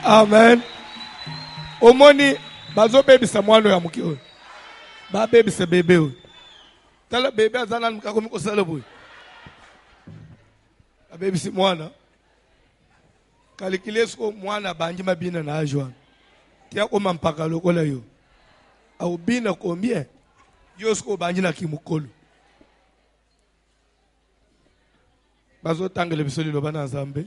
Amen. Omoni bazo baby samwano ya mukio. Ba baby se bebe. Tala baby azana mkako mko salobo. Ba baby si mwana. Kalikilesko mwana banji mabina na ajwa. Tia ko mampaka lokola yo. Au bina combien? Yosko banji na kimukolo. Bazo tangele bisoli lo bana zambe.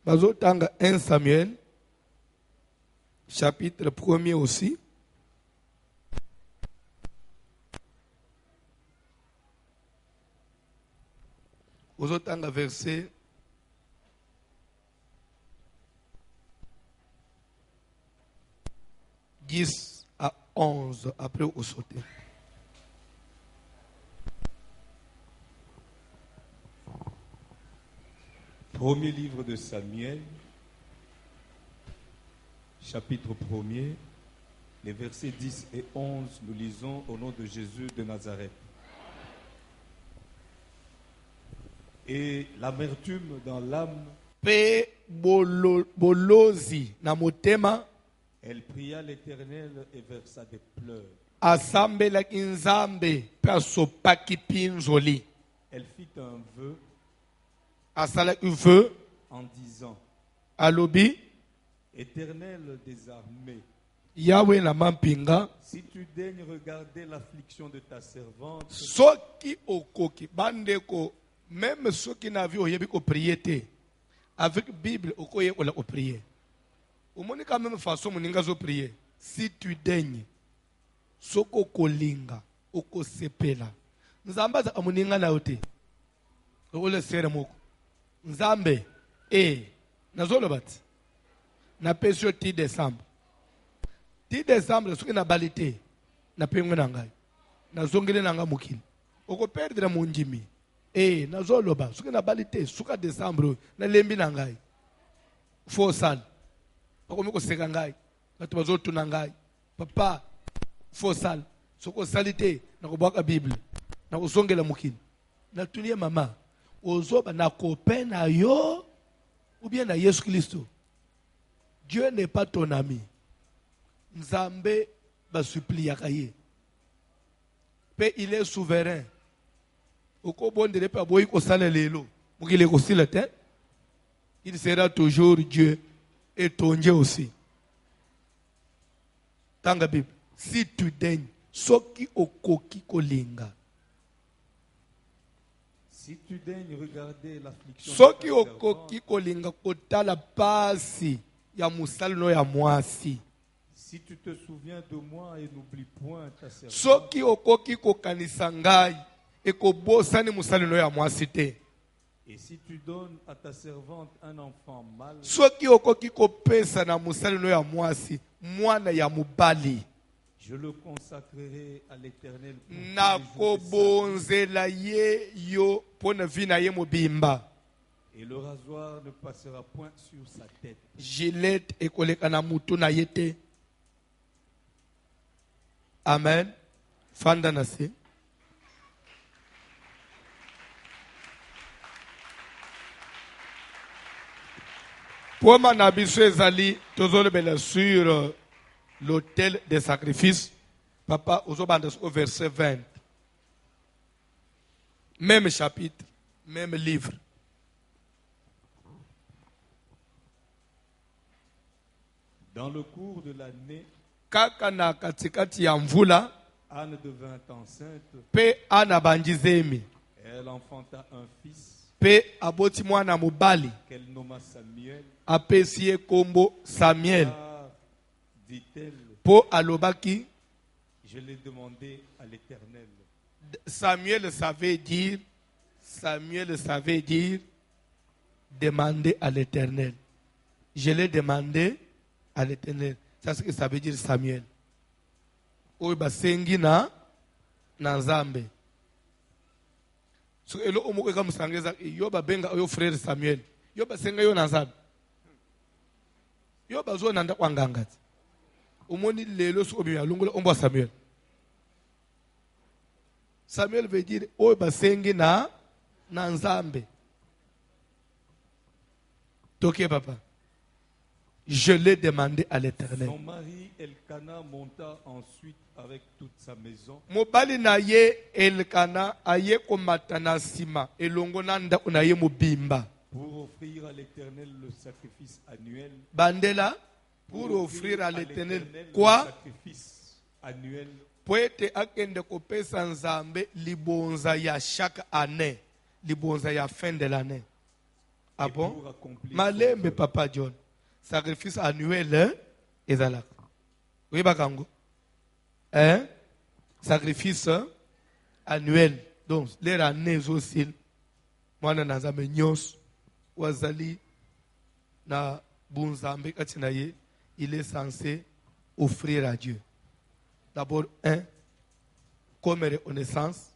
Bazotanga 1 Samuel chapitre 1er aussi. Aux autres versets 10 à 11, après au sauter. Premier livre de Samuel, chapitre 1er, les versets 10 et 11, nous lisons au nom de Jésus de Nazareth. Et l'amertume dans l'âme, Pe bolozi na motema elle pria l'Éternel et versa des pleurs. asambela kinzambe pe asopaki pinzoli. Elle fit un vœu Asalaki vœu en disant, alobi Éternel des armées, Yahweh na mampinga si tu daignes regarder l'affliction de ta servante, soki okoki bandeko même soki na vie oyebi ko prier te avec Bible okoye ola ko prier. Omoni quand même façon moninga zo prier. Si tu daignes soko kolinga okosepela nzambe za amuninga na ote ole sere moko nzambe nazolo bati na pesio ti décembre soki na balite na pengwe na ngai nazongele na nga mokili oko perdre mon njimi nazolo ba soki na balite suka décembre na lembi na ngai fo sal akomi ko seka ngai bato bazotuna ngai papa fo sal soko salite na kobwaka bible na kozongela mokili na tulie mama ozoba na copain na yo ou bien na Yesu Christo. Dieu n'est pas ton ami. Nzambe ba suppliaka ye. Pe il est souverain. Oko bondele pa boyi ko sala lelo. Mukile ko sila te. Il sera toujours Dieu et ton Dieu aussi. Tanga Bible. Si tu daignes soki okoki kolinga. si tu daignes regarder l'affliction soki de ta okoki servante, kolinga kotala pasi ya musali no ya mwasi. si tu te souviens de moi et n'oublie point ta servante, Soki okoki kokanisa ngai ekobosani musali no ya mwasi te. et si tu donnes à ta servante un enfant mâle, Soki okoki kopesa na musali no ya mwasi mwana ya mobali, je le consacrerai à l'Éternel pour tous les jours de sa vie. nakobonzela ye yo pona vi na ye mobimba. Et le rasoir ne passera point sur sa tête. Gilette ekoleka na mutu na ye te. Amen. Fanda na se. Poma na biso ezali tozolobela sur l'autel des sacrifices. Papa, ozobanda au verset 20. Même chapitre, même livre. Dans le cours de l'année, Kaka na katikati ya mvula, Anne devint enceinte. pe ana banjizemi, Elle enfanta un fils pe aboti mwana mobali, qu'elle nomma Samuel. apesi ye kombo Samuel. Car, dit-elle, Po alobaki, je l'ai demandé à l'Éternel. Samuel savait dire, demander à l'Éternel. Je l'ai demandé à l'Éternel. C'est ce que ça veut dire Samuel. Oyo basengi na Nzambe. So elo omoko ka musangeza yo babenga oyo frère Samuel. Yo basenga yo na Nzambe. Yo bazo nanda kwanganga. Omoni lelo so obi alungola ombo Samuel. Samuel veut dire oyo basengi na Nzambe. Toké papa. Je l'ai demandé à l'Éternel. Son mari Elkana monta ensuite avec toute sa maison Mobali na ye Elkana aye komata na sima elongo na ndako na ye mobimba. pour offrir à l'Éternel le sacrifice annuel. Bandela pour offrir à l'Éternel le quoi? sacrifice annuel. Poete akende kopesa Nzambe libonza ya chaque année, libonza ya fin de l'année. Ah Et bon? pour accomplir son Malembe vœu. papa John. Sacrifice annuel, hein? ezalaka. Oyebaka yango? Hein? Sacrifice annuel. Donc, leur année aussi, mwana na nzambe nyonso wazali na bunzambe kati na ye, il est censé offrir à Dieu. D'abord, comme reconnaissance,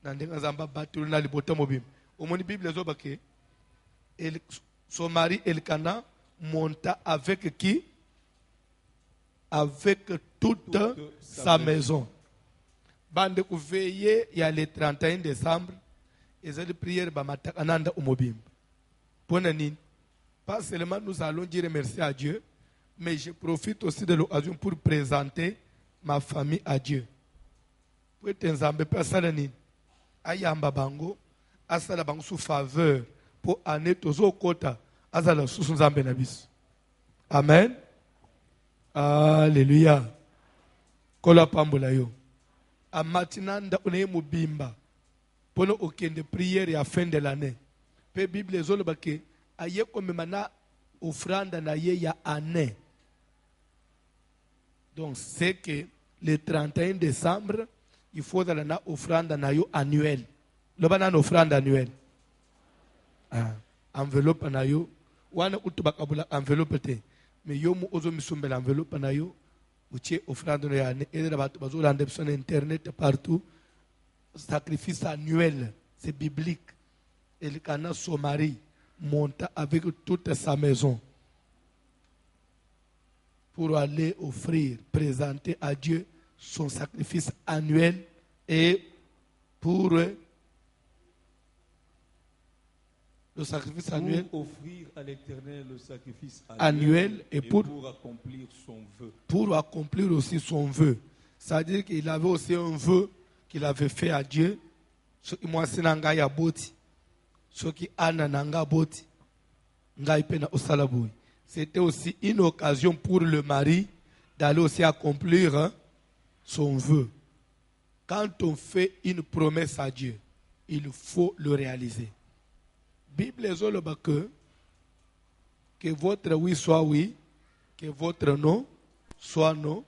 na ndenge nzambe abatulu na libota mobimba. Omoni Bible ezoba ke son mari Elkana monta avec qui? Avec toute sa maison. Bande veillé, il y a le 31 décembre, et c'est la prière bamatananda umobim. Bonanine. Pas seulement nous allons dire merci à Dieu, mais je profite aussi de l'occasion pour présenter ma famille à Dieu. Pour être nzambe personne ayamba bango, asala bango sous faveur pour ane tozo kota azala sous nzambe na biso. Amen. Alléluia. Kola pambola yo. A matinanda une mubimba. Pono okende prière à fin de l'année. Pe Bible zolo bake aye comme mana offrande na ye ya année. Donc c'est que le 31 décembre il faut dans la offrande na yo annuel. Le bana offrande annuelle. Enveloppe na yo wana utubakabula enveloppe te. Mais yo mu ozo misumbe l'enveloppe na yo. Uche offrande no ya année. Et la bazo lande sur internet partout. Sacrifice annuel, c'est biblique. Et le Cana son mari monta avec toute sa maison pour aller offrir, présenter à Dieu son sacrifice annuel et pour le sacrifice annuel. Pour offrir à l'Éternel le sacrifice annuel et pour accomplir son vœu. Pour accomplir aussi son vœu. C'est-à-dire qu'il avait aussi un vœu qu'il avait fait à Dieu. Ce qui moi c'est nanga ya boti. Ce qui ana nanga boti. Ngai pena osalaboui. C'était aussi une occasion pour le mari d'aller aussi accomplir son vœu. Quand on fait une promesse à Dieu, il faut le réaliser. Bible est que votre oui soit oui, que votre non soit non.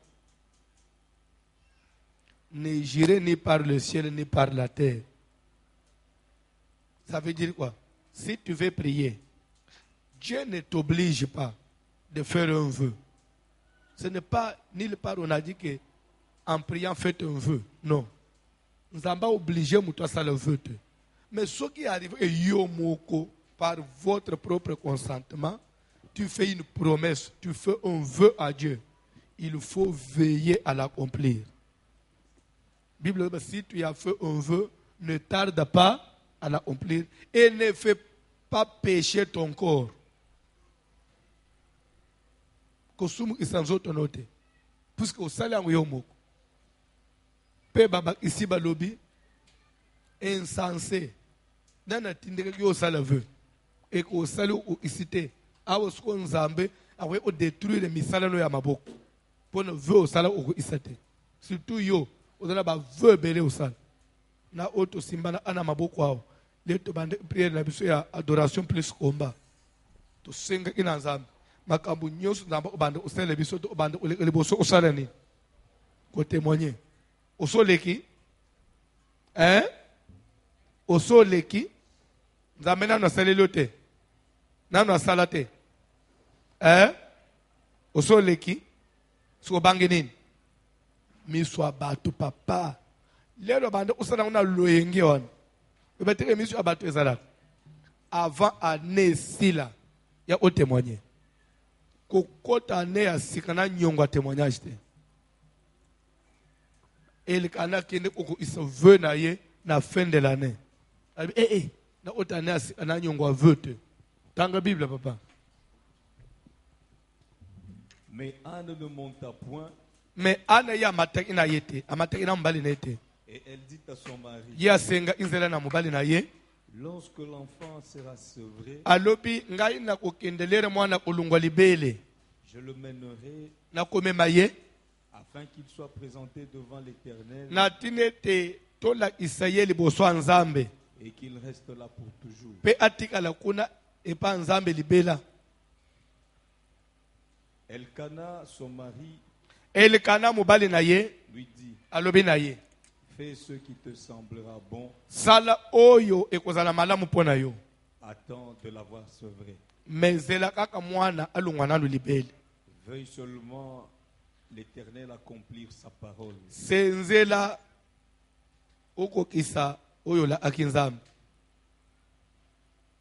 Ne j'irai ni par le ciel ni par la terre. Ça veut dire quoi? Si tu veux prier, Dieu ne t'oblige pas de faire un vœu. Ce n'est pas nulle part on a dit que en priant faites un vœu. Non. Nous n'avons pas obligé à faire le vœu. Mais ce qui arrive est yomoko par votre propre consentement. Tu fais une promesse, tu fais un vœu à Dieu. Il faut veiller à l'accomplir. Bible, si tu as fait un vœu, ne tarde pas à l'accomplir et ne fais pas pécher ton corps. Kosumu isanzoto note. Puisque au salaire yomoko. Pe baba ici balobi insensé. Nana tindeke yo sala vœu. Et qu'au salut ou isité, awo sko nzambe, awe o détruire misala no ya maboko. Pour ne vœu au salaire ou isate. Surtout yo, on a ba vœu belé au sal. Na auto simbana ana maboko ao. Les to bande prière na biso ya adoration plus combat. To senga ina nzambe. Makambu nyoso nzambe bande osele biso to bande ole boso osala ni. Ko témoigner. Osoleki? Hein? Osoleki? Nzambe na salelo te. Na salate. Hein? Osoleki? So bangenini. Miswa batu papa. Lelo bande osana una loyengi wana. Ebeteke miswa batu ezala. Avant année sila ya o témoigner. Kokota année ya sikana nyongo témoignage te. Et le canard qui il se veut na fin de l'année. Na autre année na nyongo veut te. Tanga Bible papa. Mais Anne ne monta point. Mais Anne ya mataki na yete, amataki na mbali na yete. Et elle dit à son mari. Ya senga inzela na mbali na ye. Lorsque l'enfant sera sevré. Alobi ngai na kokendelere mwana kolungwa libele. Je le mènerai. Na komema ye. Afin qu'il soit présenté devant l'Éternel. Na tinete tola Israël boso nzambe. Et qu'il reste là pour toujours. Pe atika la kuna e pa nzambe libela. Elkana, son mari, Elikana mobali na ye lui dit, alobi na ye fais ce qui te semblera bon, sala oyo ekozala malamu mpo na yo attends de l'avoir sevré. me nzela kaka mwana alongwa nano libele Veuille seulement l'Éternel accomplir sa parole. se nzela okokisa oyo laaki nzambe.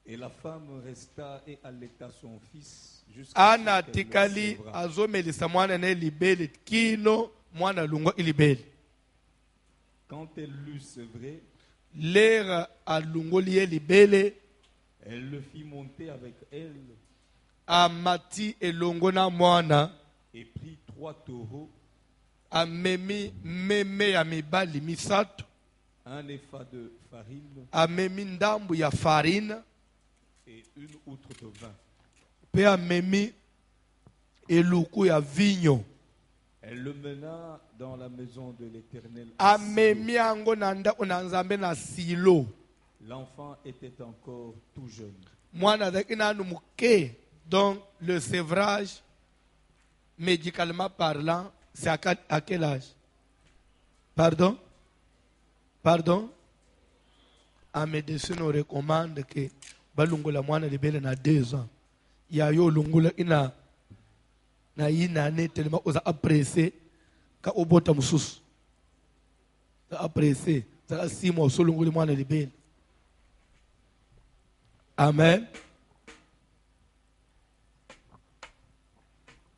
Et la femme resta et allaita son fils jusqu'à Ana ce qu'elle le tikali sévra. azomelisa mwana ne libele kino mwana lungo ilibele. Quand elle l'eut sevré, Lera alungoli ye libele elle le fit monter avec elle amati elongo na mwana et prit 3 taureaux, amemi meme ya mibali misato, un épha de farine amemi ndambu ya farine et une outre de vin. pe amemi eluku ya vinyo. Elle le mena dans la maison de l'Éternel. Amemi yango na ndako na nzambe na Silo. L'enfant était encore tout jeune. Mwana azalaki nanu muke. Donc le sévrage, médicalement parlant, c'est à quel âge? Pardon? Pardon? En médecine, on recommande que balungola mwana libele na 2 ans. Ya yo lungula ina na ina ne tellement oza apprécié ka obota mususu. Za apprécié, za 6 mois so lungula mwana libele. Amen.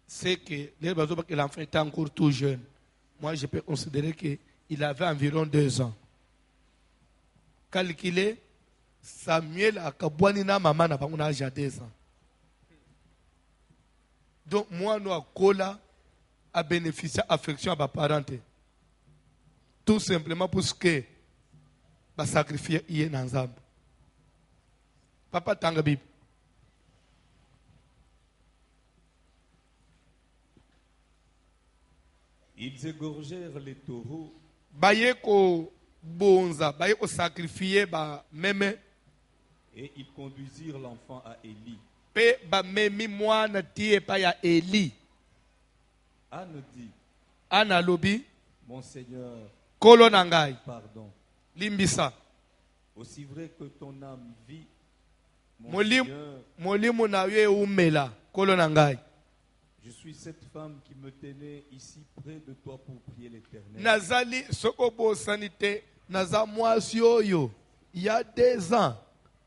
C'est que l'enfant était encore tout jeune. Moi, je peux considérer qu'il avait environ 2 ans. Calculé, Samuel a kabouani na maman n'a pas mon âge à 2 ans. Donc, moi, nous a cola à bénéficier affection à ma parente. Tout simplement parce que va sacrifier hier ensemble. Papa tanga Bible. Ils égorgèrent les taureaux Baye ko bonza, baye ko sacrifier ba meme et ils conduisirent l'enfant à Élie. pe ba memi mwana tie pa ya Eli. Anne dit, Ana lobi mon Seigneur, kolo na ngai pardon. limbisa. Aussi vrai que ton âme vit, mon Molim Seigneur, molimu na ye umela kolo na ngai. je suis cette femme qui me tenait ici près de toi pour prier l'Éternel. Nazali soko bo sanité naza mwasi oyo ya 2 ans.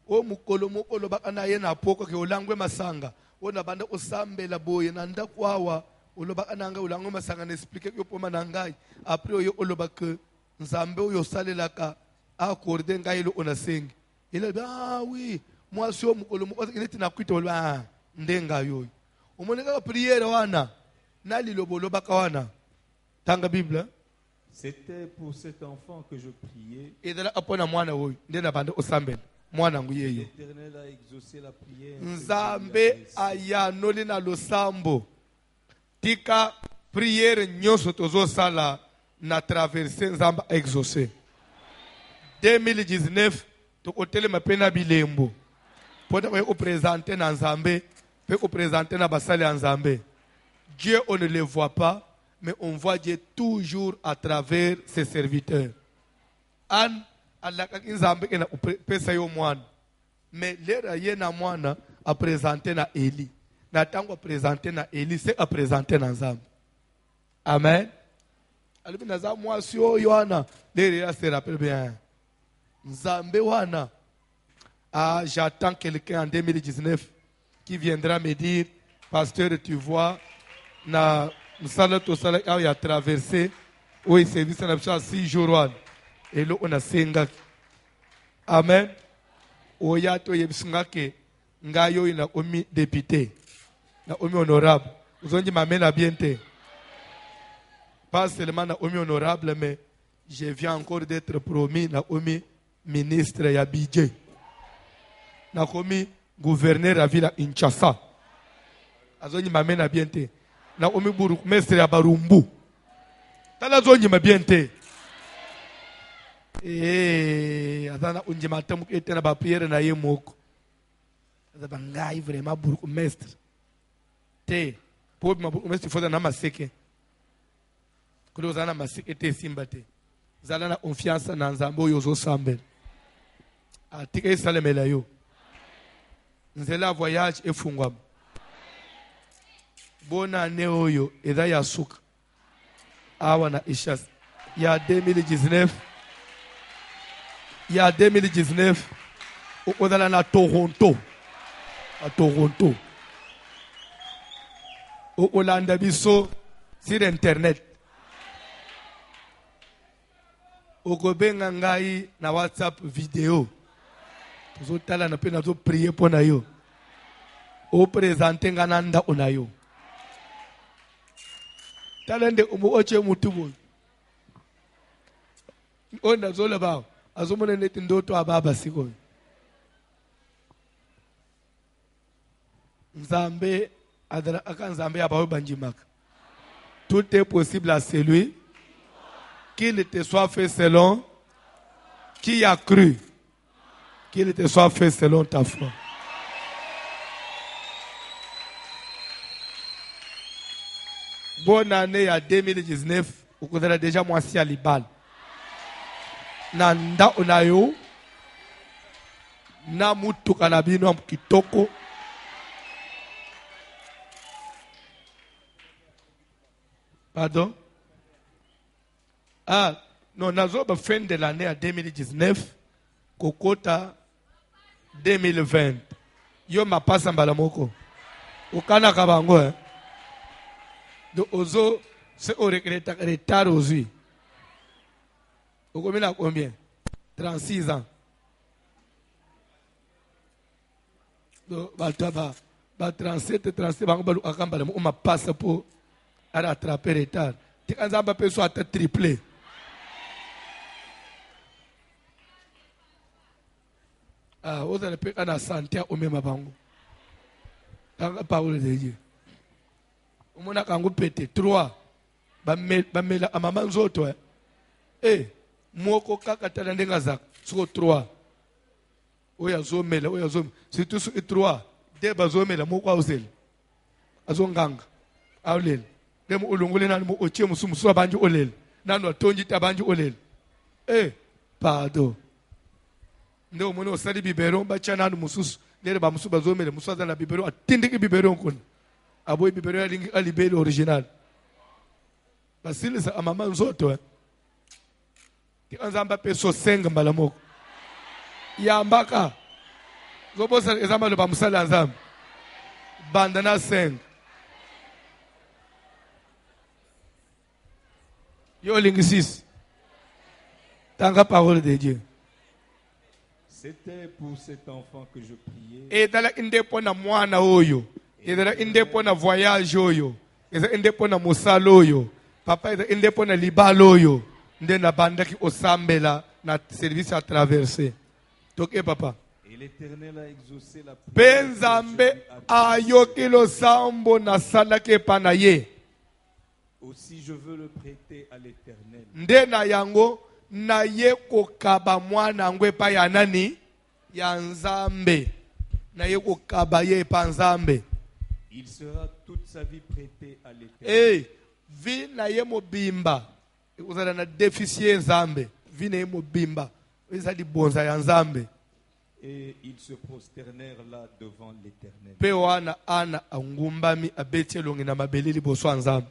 O mukolo mukolo bakana ye na poko ke olangwe masanga. O na banda osambela boye na ndakwawa oloba ananga ulangwe masanga na explique yo poma na ngai. Après oyo oloba ke nzambe oyo salelaka accordé ngai lo onasengi. Il a dit ah oui, mwasi o mukolo mukolo il était na kwito olwa ndenga yoyo. Umoneka prière wana na lilobolo bakawana. Tanga Bible. C'était pour cet enfant que je priais. Edala apona mwana oyo ndena banda osambela. Mwana nguyeyo. L'Éternel a exaucé la prière. Nzambe ayanoli na losambo. Tika prière nyonso tozo sala na traverser nzambe a exaucé. 2019 tokotelema pena bilembo. Pona ko présenter na nzambe, pe ko présenter na basali ya nzambe. Dieu on ne le voit pas, mais on voit Dieu toujours à travers ses serviteurs. An alaka nzambe ena pesa yo mwana. Mais lera ye na mwana a présenté na Eli. Na tango a présenté na Eli, c'est a présenté na nzambe. Amen. Alibi na za mwasi oyo wana, lera se rappelle bien. Nzambe wana. Ah, j'attends quelqu'un en 2019 qui viendra me dire, pasteur, tu vois, na msala to sala y a traversé, oui, service na 6 jours. Et là, on a 5. Amen. Oya to yebisunga ke ngayo ina omi député na omi honorable. Uzonji mamena biente. Pas seulement na omi honorable, mais je viens encore d'être promis na omi ministre ya budget. Na omi gouverneur ya ville Kinshasa. Azonji mamena biente. Na omi burugmestre ya Barumbu. Tala zonji mabiente. Azana unjimata mukete na ba prière na ye moko. Azaba ngai vraiment bourgmestre. Te po umesti foza na maseke kulo zana maseke te simba te zala na confiance na nzambe oyo ozosambela atika esalemela yo nzela voyage efungwama bona ane oyo eza ya suka awa na ishas ya 2019 okozala na Toronto okolanda biso sur internet okobenga ngai na WhatsApp video tozotala na mpe nazoprie mpo na yo opresente nga na ndako na yo tala nde oche mutu boyo oyo nazoloba azomona neti ndoto ababa sikoyo nzambe aka nzambe abayo banjimaka tout est possible à celui qu'il te soit fait selon qui a cru qu'il te soit fait selon ta foi. Bonne année à 2019 okozala déjà mwasi ya libala na ndako na yo na mutuka na bino ya kitoko pardon non nazoba fin de l'année à 2019 kokota 2020 yo mapasa mbala moko okanaka bango donc ozo se oregreta retard ozwi okomina combien 36 ans donc baltaba ba 37 bango balu akambala mo mapasa po à rattraper retard tika nzamba pe so ata triplé ozala pe kana santé omema bango tanga parole de Dieu umona kangu pete 3 bamela amama nzoto moko kaka tala ndenga zaka siko 3 oya zomela surtout sur 3 de bazomela moko awusela azonganga awulela demo ulungule nani mo oche musu abanji olela nani watonji tabanji olela pardon ndo umone osali biberon bacha nani mususu lele ba musu bazomela musu azala biberon atindiki biberon kuna aboy biberon ya lingi alibeli original basilisa amama nzoto ti anzamba peso senga mbala moko yambaka zobosa ezamba lo ba musala nzamba bandana senga yo lingisis tanga parole de Dieu. C'était pour cet enfant que je priais. Et dans la indépona mwana oyo, et dans la indépona voyage oyo, et dans la indépona musalo oyo, papa et dans la indépona libalo oyo, nde na banda ki osambela na service à traverser. Donc papa. Et l'Éternel a exaucé la prière. Penzambe ayoki lo sambo na sala ke panaye. Aussi je veux le prêter à l'Éternel. Nde na yango na ye kokaba mwana ngwe pa ya nani ya nzambe na ye kokaba ye pa nzambe il sera toute sa vie prêté à l'Éternel. Vi na ye mobimba ekozala na déficient nzambe vi na ye mobimba ezali bonza ya nzambe et ils se prosternèrent là devant l'Éternel. Pe wana ana angumbami abeti elongi na mabele liboso ya nzambe.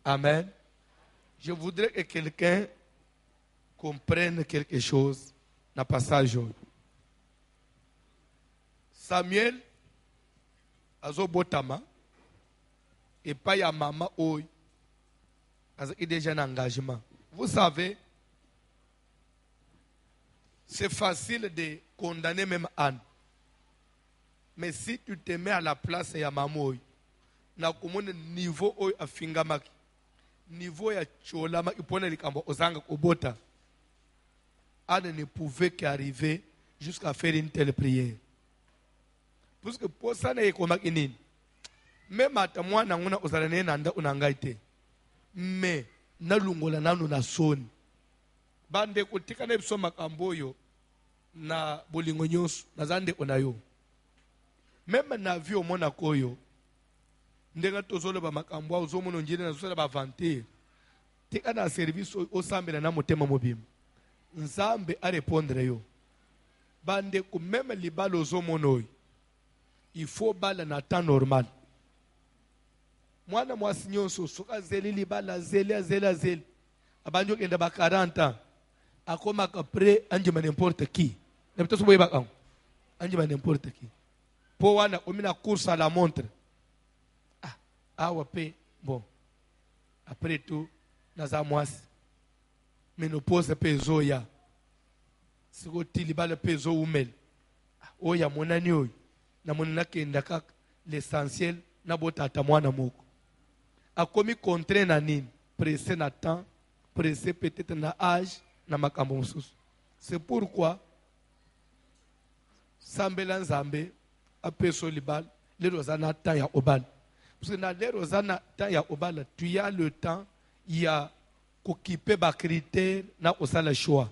Amen. Je voudrais que quelqu'un comprenne quelque chose dans le passage. Samuel azobotama et pas ya maman oy azaki déjà un engagement. Vous savez, c'est facile de condamner même Anne. Mais si tu te mets à la place ya maman oy, na komone niveau oy afingamaki. Niveau ya cholama ipona likambo ozanga kobota. Anne ne pouvait qu'arriver jusqu'à faire une telle prière. Parce que pour ça n'est comme inine. Même à moi nanguna ozalane nanda unangaite. Mais na lungola nanu na soni. Bande kutika na biso makambo yo na bolingo nyonso na zande onayo. même na vie omona koyo ndenga tozoloba makambo ozomona njire na zosala ba vanter tika na service osambela na motema mobimba nzambe a répondre yo bande ko même libalo ozomona oyo il faut bala na temps normal mwana mwasi nyonso soka zeli libala zeli abanjo kenda ba 40 ans akoma après anjima n'importe qui ne peut pas boyeba kango anjima n'importe qui po wana omina course à la montre awa pe bon après tout naza mwasi ménopause pe zoya siko tilibala pe zo umel oya monani oyo na monana kenda kaka l'essentiel na botata mwana moko akomi contraint na nini pressé na temps pressé peut-être na âge na makambo mosusu c'est pourquoi sambela nzambe apeso libala lelo za na temps ya obala parce que na lelo za na temps ya obala tu as le temps ya kokipe ba critères na osala choix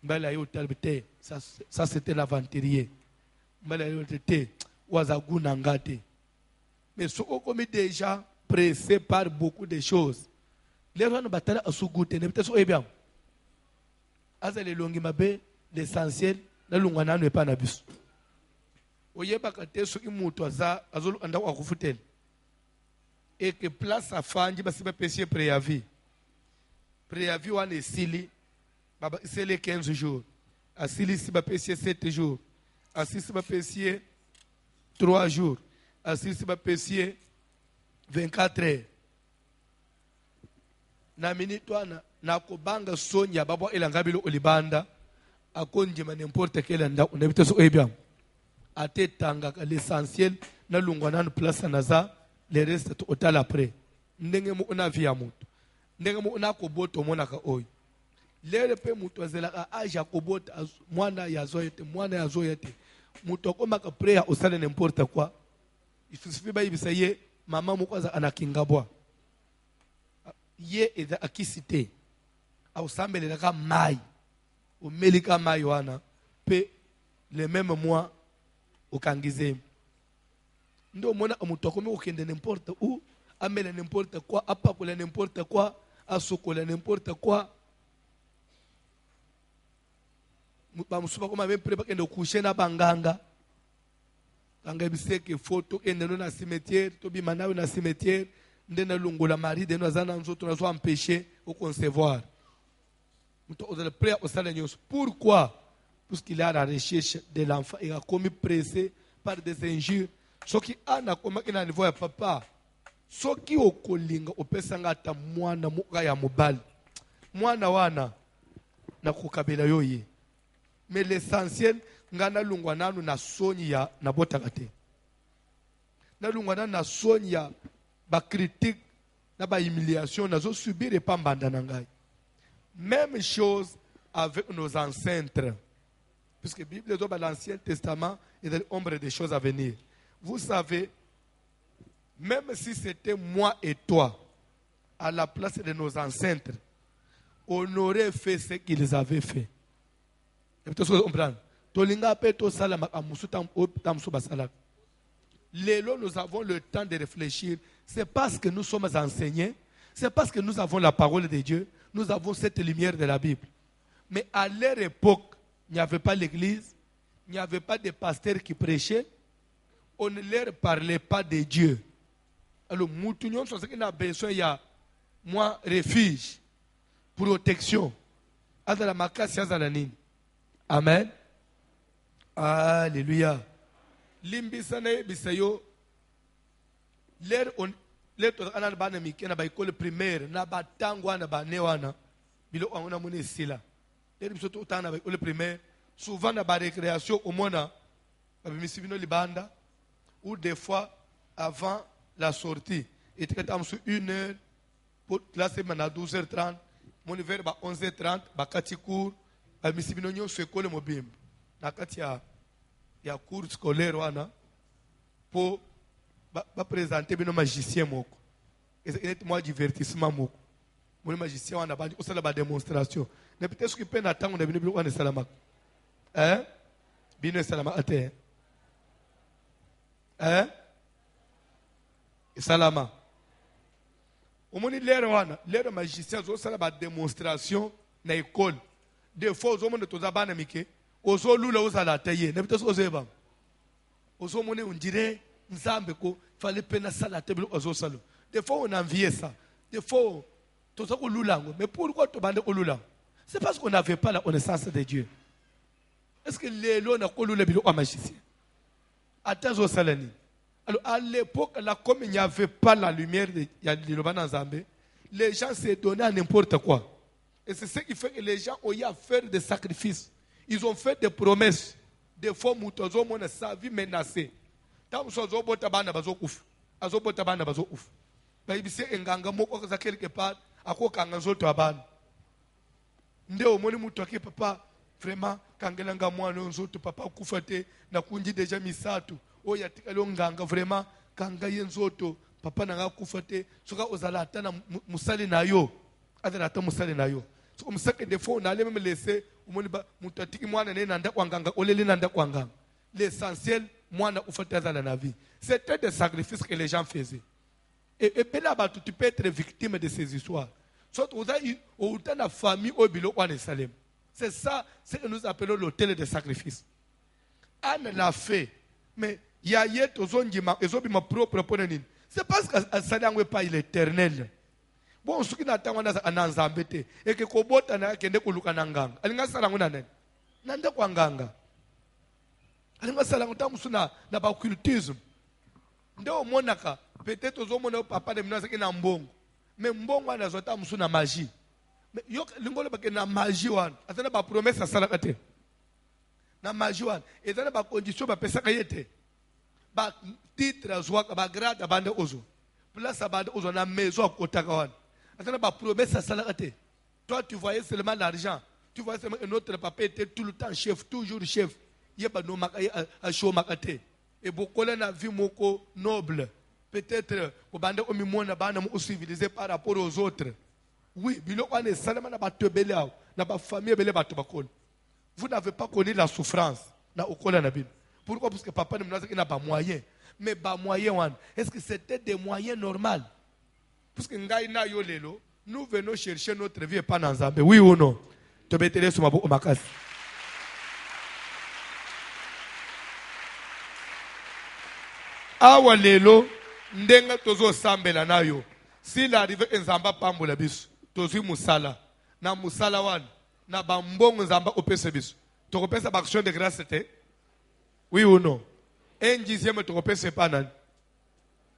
mbala yo talbete ça c'était l'aventurier mbala yo tete wazaguna ngate mais ce qu'on est déjà pressé par beaucoup de choses les gens ne battent pas sous goûter ne peut-être bien azale longi mabe l'essentiel na lungana ne pas na biso oyeba kate so imuto azolo anda kwa kufutela et que place afanji basiba pesier préavis wana esili baba isele 15 jours asili siba pesier 7 jours asili siba pesier 3 jours asili siba pesier 24 heures na minute wana na kobanga sonya babo elangabilo olibanda akonjima n'importe quel nda unabite so ebia atetanga l'essentiel na lungwana na place naza le reste to otal après ndenge mu una via mutu ndenge mu una koboto mona ka oyo lele pe mutu azela ka aja kobota mwana yazo yete mutu akoma ka prayer osala n'importe quoi il suffit ba ibisa ye mama mukwaza anakingabwa ye eza akisite au sambele ka mai o melika mai wana pe le même mois au kangizem ndo mona mutu akomi okende n'importe où amela n'importe quoi apakola n'importe quoi asokola n'importe quoi bamusuba koma be preba kende coucher na banganga kanga biseke photo ende no na cimetière to bi manawe na cimetière ndena lungola mari de no azana nzoto na zo empêcher au concevoir muto odele prière au salon nyos pourquoi parce qu'il a la recherche de l'enfant et a commis pressé par des injures soki ana koma ina niveau ya papa soki okolinga opesanga ata mwana muka ya mobali mwana wana na kokabela yoye mais l'essentiel ngana lungwa nanu na soni ya na botaka te na lungwa nanu na soni ya ba critique na ba humiliation nazo subir et pas mbanda na ngai même chose avec nos ancêtres puisque la Bible dans l'Ancien Testament est dans l'ombre des choses à venir. Vous savez, même si c'était moi et toi à la place de nos ancêtres, on aurait fait ce qu'ils avaient fait. Lélo, nous avons le temps de réfléchir. C'est parce que nous sommes enseignés, c'est parce que nous avons la parole de Dieu, nous avons cette lumière de la Bible. Mais à leur époque, il n'y avait pas l'église, il n'y avait pas de pasteurs qui prêchaient, on ne leur parlait pas de Dieu. Alors, nous avons besoin de moi, refuge, protection. Amen. Alléluia. Limbisane bisayo l'air on l'air to ana bana mikena ba école primaire na batangwa na banewana bilo ona mone sila l'air biso to tana ba école primaire souvent na ba récréation au mona ba misibino libanda ou des fois avant la sortie et était sur 1 heure pour classer à 12h30 mon hiver ba 11h30 ba kati cours ba misibino nyo so école mobimba na kati ya cours scolaire wana pour présenter bino magicien moko et moi divertissement moko mon magicien wana ba osala ba démonstration ne peut-être que peine attendre on bino wana salama bino salama ate Hein? Salama. Omoni lero wana, lero magicien zo sala ba démonstration na école. Des fois ozo mona toza bana mike, ozo lula ozala taye, na bitaso ozeba. Ozo mona undire nzambe ko fallait pena sala te bilo ozo salo. Des fois on enviait ça. Des fois toza ko lulango, mais pourquoi to bande ko lulango? C'est parce qu'on n'avait pas la connaissance de Dieu. Est-ce que lelo na ko lula bilo o magicien? Atazo salani. Alors, à l'époque, là, comme il n'y avait pas la lumière de Zambé, les gens se donnaient à n'importe quoi. Et c'est ce qui fait que les gens ont eu à faire des sacrifices. Ils ont fait des promesses. Des fois, ils ont sa vie menacée. Tant que ils ont botabana bazokouf. Azo botabana bazokouf. Ba ibise enganga moko za quelque part akokanga zoto abana. Ndeo moni mutu ake papa vraiment kangelanga mwana nzoto papa kufate na kunji deja misatu. Oya tikalo nganga vraiment kanga yenzoto papa nanga kufate soka ozala atana musali nayo azala ata musali nayo so umsake de fo na leme laisser umoni ba mutatiki mwana ne nanda kwanganga olele nanda kwanganga l'essentiel mwana ufate azala na vie. C'était des sacrifices que les gens faisaient et là-bas tu peux être victime de ces histoires. Soit au temps la famille au bilo kwa Salem. C'est ça ce que nous appelons l'autel de sacrifice. Anne l'a fait mais il y a yet aux zones qui ma propre ponénine. C'est parce que ça n'est pas l'éternel. Bon, ce qui n'attend en Zambété et que Kobota n'a qu'un décolukananga. Alinga salangunanen. Nanda kwanganga. Alinga salangutamsuna n'a pas occultisme. Ndeo monaka. Peut-être aux hommes papa de menace qui n'a mbongo. Mais mbongo a zota musuna magie. Mais yok lingolo ba na magie wan. Atana ba promesse à salakate. Na magie wan. Et dans ba condition ba pesa kayete. Ba titre azwaka ba grade bande ozo. Place bande ozo na maison à Kotakawan. Attends ba promesse à salakate. Toi tu voyais seulement l'argent. Tu voyais seulement que notre papa était tout le temps chef, toujours chef. Yeba no makay a show makate. Et beaucoup na vie moko noble. Peut-être ko bande o mimona bana mo civilisé par rapport aux autres. Oui, biloko ane salama na ba tebelao, na ba famille belé ba tobakol. Vous n'avez pas connu la souffrance na okola na bino. Pourquoi? Parce que papa ne n'a pas moyen. Mais pas moyen, est-ce que c'était des moyens normaux? Parce que nous venons chercher notre vie et pas dans Zambé. Oui ou non? Tu peux te sur ma boue au makas. Awa lelo, ndenga tozo sambela nayo. S'il arrive en Zamba pambola bis, tozo musala. Na musala wan, na bambong Zamba opese bis. Tu repères sa action de grâce c'était? Oui ou non? Un dixième tu repères c'est pas nan.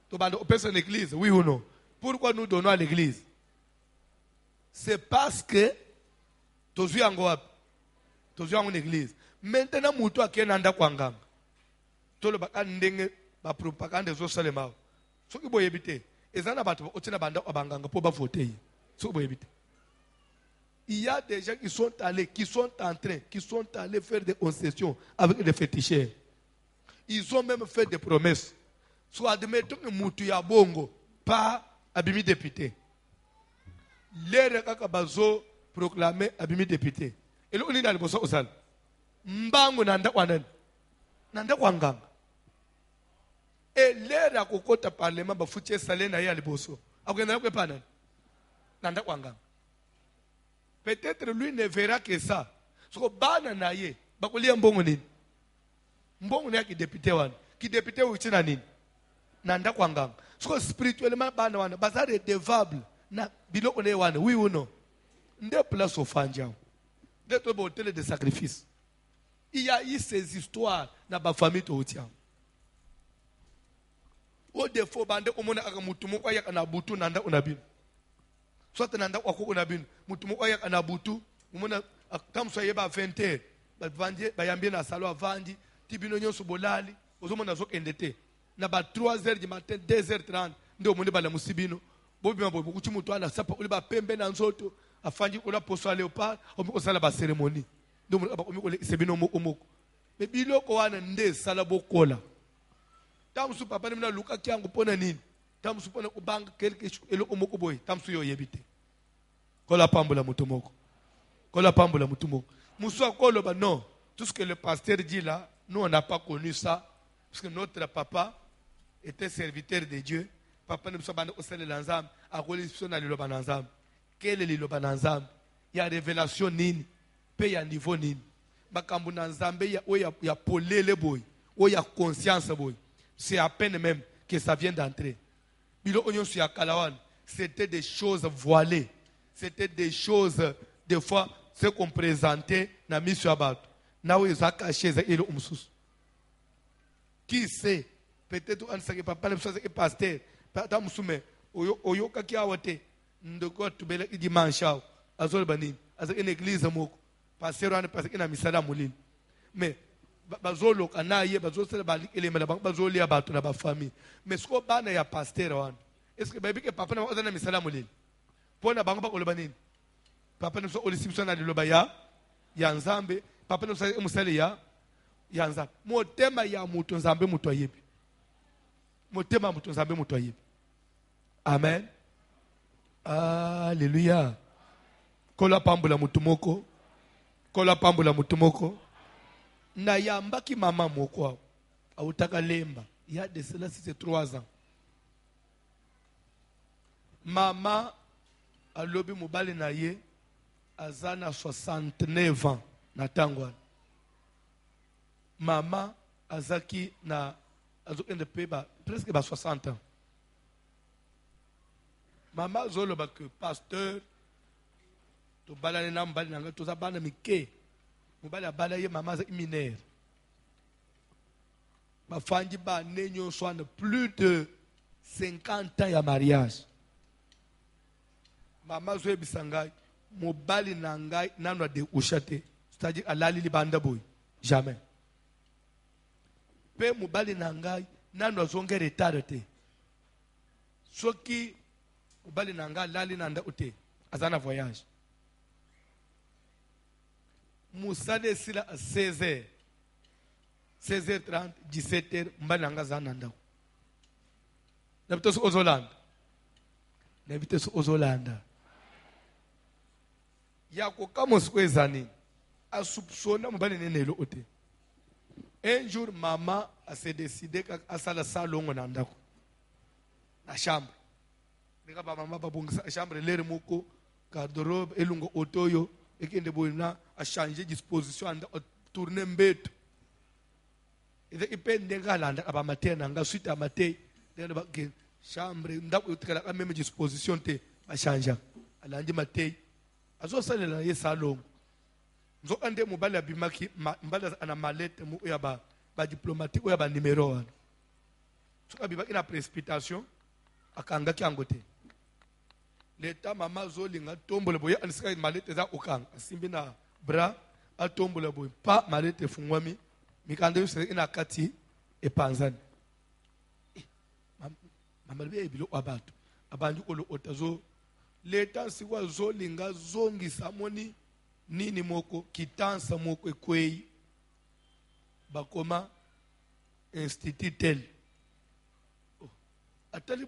Tu vas opérer l'église, oui ou non? Pourquoi nous donnons à l'église? C'est parce que tu es en église. Maintenant, tu es en église. Tu es en église. Ba propagande zo salema so ki boye bité ezana bato otina banda abanganga pour ba voter so boye bité. Il y a des gens qui sont allés faire des concessions avec des féticheurs. Ils ont même fait des promesses. Soit admettons que mutu ya bongo pas abimi député. Les kaka bazo proclamer abimi député. Et là on est dans le bosso osal. Mbango nanda kwanen. Nanda kwanganga. Et l'air à kokota parlement ba futie salé na ya liboso. Akenda ko panan. Nanda kwanga. Peut-être lui ne verra que ça. So bana na ye, ba ko lia mbongo nini. Mbongo ya ki député wan. Ki député u tina nini. Nanda kwanga. So spirituellement bana wan bazar redevable na biloko ne wan. Oui ou non? Nde place au fanja. Nde to ba hôtel de sacrifice. Il y a eu ces histoires na ba famille to tia. Au défaut bande omona aka mutumo kwa yaka na butu nanda unabin. Soit nanda kwa ko unabin, mutumo kwa yaka na butu, omona kamso yeba 20h, ba vandi ba yambie na salo avandi, tibino nyonso bolali, ozomona zokendete. Na ba 3h du matin, 2h30, ndio monde ba la musibino. Bobi mabo kuchi mutu ana sapa uli ba pembe na nzoto, afanji ola poso leopard, omiko sala ba cérémonie. Ndio omiko sebino omoko. Me biloko wana nde sala bokola. Tamsu papa ni mna luka kiangu pona nini? Tamsu pona kubanga quelque elo omoko boy. Tamsu yo yebite. Kola pambola mutumoko. Kola pambola mutumoko. Muso kolo ba non. Tout ce que le pasteur dit là, nous on n'a pas connu ça parce que notre papa était serviteur de Dieu. Papa ne peut pas au l'ensemble. À quoi les na liloba n'ensemble. Quel est liloba n'ensemble? Il y a révélation nini. Pe il y a niveau nini. Bakambu n'ensemble il y a polé le boy. Il y a conscience boy. C'est à peine même que ça vient d'entrer. Bilo onyon sur Kalawan. C'était des choses voilées. C'était des choses, des fois, ce qu'on présentait dans mission abat. Now ils ont caché ça et le umsus. Qui sait? Peut-être on sait que papa ne soit que pasteur. Papa musume. Oyo kaki awate. Ndoko tubele dimanche. Azol banin. Azak une église moko. Pasteur on passe ina misala mulin. Mais bazolo kanaye bazosela bali elemela bazoli abatu na ba famille. Mais ce qu'on bana ya pasteur wan. Est-ce que baby que papa na ozana misala mulin? Pona bango ba kolobanini. Papa ne soit olisimson na lobaya ya nzambe. Papa ne soit musale ya nzambe. Motema ya mutu nzambe mutu ayebi. Motema mutu nzambe mutu ayebi. Amen. Alléluia. Kola pambula mutu moko. Kola pambula mutu moko. Na yambaki mama moko. Autaka lemba. Il y a de cela si c'est 3 ans. Mama alobi mobali na ye azana 69 ans na tangwa. Mama azaki na azokende peba presque 60 ans. Mama zoloba que pasteur to balane na mbali nanga to zabana mike. Mobali abala ye mama za mineur. Ma fanji ba nenyo soane plus de 50 ans ya mariage. Mama zoe bisangai mobali nangai nanwa de ushate. C'est-à-dire alali libanda boy. Jamais. Pe mobali nangai nanwa zonge retard te. Soki mobali nangai lali nanda ute. Azana voyage. Musade sila à 16h. 16h30, 17h, mbali nangai zananda. Nabito su Ozolanda. Nabito su Ozolanda. Yako kama sikwezani asupsona mbali nenelo ote. Un jour maman a se décidé à sala salongo na ndako na chambre. Nika ba mama babongisa chambre lere moko garde-robe elungo otoyo ekende boina a changer disposition anda tourner mbeto. Ide ipende ngalanda aba matena nga suite à maté de ba chambre ndako utikala ka même disposition te ba changer. Alandi maté azo salela ye salongo. Nzo ande mobali abimaki mbala ana malette mu ya ba diplomatique ya ba numéro wana. So abimaki na précipitation akanga kyangote. Leta mama zolinga tombola boye anisika malette za okanga asimbi na bras atombola boye pa malette fungwami mikande yose ina kati epanzani. Mama libe bilo abatu abandi olo otazo leta sikwa zolinga zongi samoni nini moko kitansa moko ekwei bakoma institut tel atali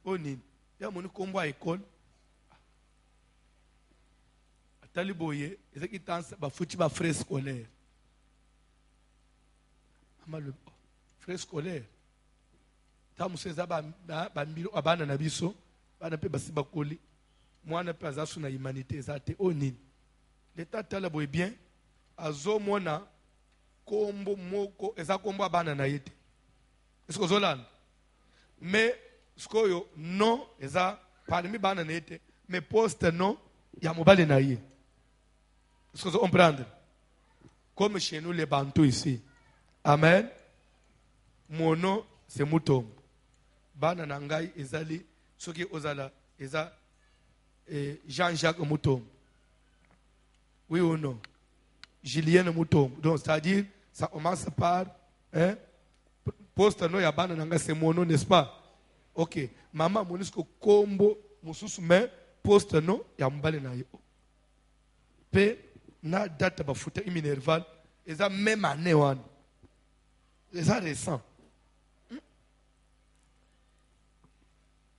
nini ya moni kombo école atali boye eza kitansa bafuti ba frais scolaire amalo frais scolaire tamuseza ba mbilo abana na biso bana pe basiba koli mwana pe azasu na humanité zate nini l'état tala boy bien azo mona kombo moko eza kombo abana na yete est-ce que zolan mais skoyo non eza parmi bana na yete mais poste non ya mobali na ye est-ce que vous comprenez comme chez nous les bantous ici amen mon nom c'est Mutombo bana na ngai ezali soki ozala eza Jean-Jacques Mutombo. Oui ou non? Julien Mutombo. Donc, c'est-à-dire, ça commence par poste no ya bana nanga c'est mon nom, n'est-ce pas? Ok. Maman, monisco combo, mususu mais poste no ya mbale na yo. Pe na date ba futa iminerval, eza même année wan. Eza récent.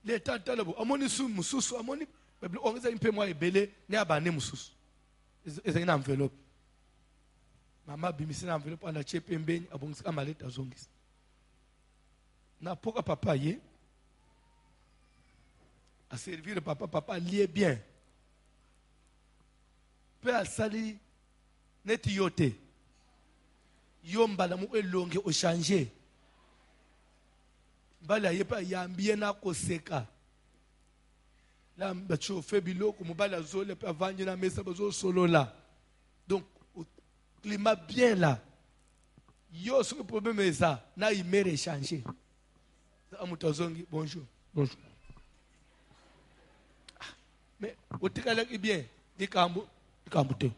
L'état talabo, amoni su mususu, amoni on eza impe moi ebele ne abane mususu. Eza une enveloppe. Maman bimisi na enveloppe ana chepe mbeni abongisa maleta zongisa. Na pourquoi papa y est à servir le papa lié bien. Peu à sali net yote. Yombala mu elonge o changer. Bala yepa yambie na koseka. La bacho fait biloko mobala zole pe avanje na mesa bazo solo là. Donc au climat bien là. Yo ce problème est ça, na il mere changer. Amutazongi bonjour. Bonjour. Mais au tikala ki bien, di kambo te.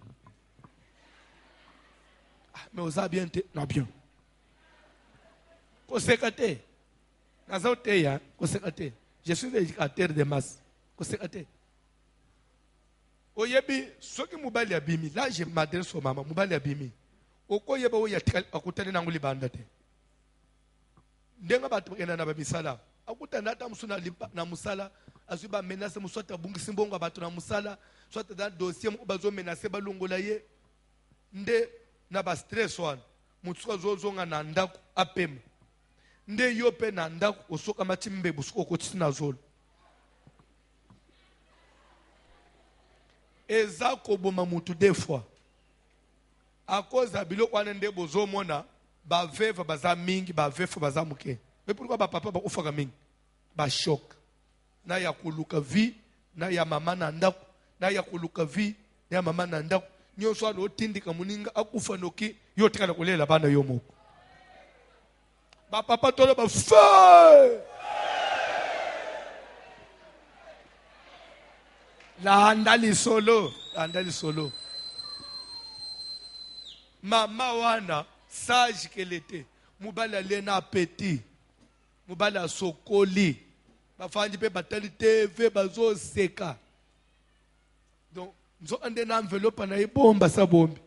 Mais osa bien te, na bien. Kosekate. Nazote ya, kosekate. Je suis éducateur de masse. Kosekate. Oyebi, soki mubali abimi, là je m'adresse au maman, mubali abimi. Oko yeba o yatikala akutane nanguli banda te. Ndenga batu bakenda na bamisala. Akutana ata musuna na musala. Azuba menace muswata bungisi mbongo batu na musala. Soit dans dossier bazo menace balongola ye. Nde na ba stress wan. Mutsuka zozonga na ndaku apem. Nde yope na ndaku osoka machimbe busuko kotsina zolo. Eza koboma mutu des fois. À cause de biloko wana nde bozo mona ba veva baza mingi ba vefa baza muke. Mais pourquoi ba papa ba ufaka mingi? Ba choc. Na ya kuluka vi, na ya mama na ndaku, na ya kuluka vi, na ya mama na ndaku. Nyonso alo tindika muninga akufa noki yo tikala kolela bana yo moko. Ba papa tolo ba feu. La andali solo. Mama wana sage qu'elle était. Mubala lena appétit. Mubala sokoli. Bafandi pe batali TV bazo seka. Donc nous ande na enveloppe na ibomba sa bombi.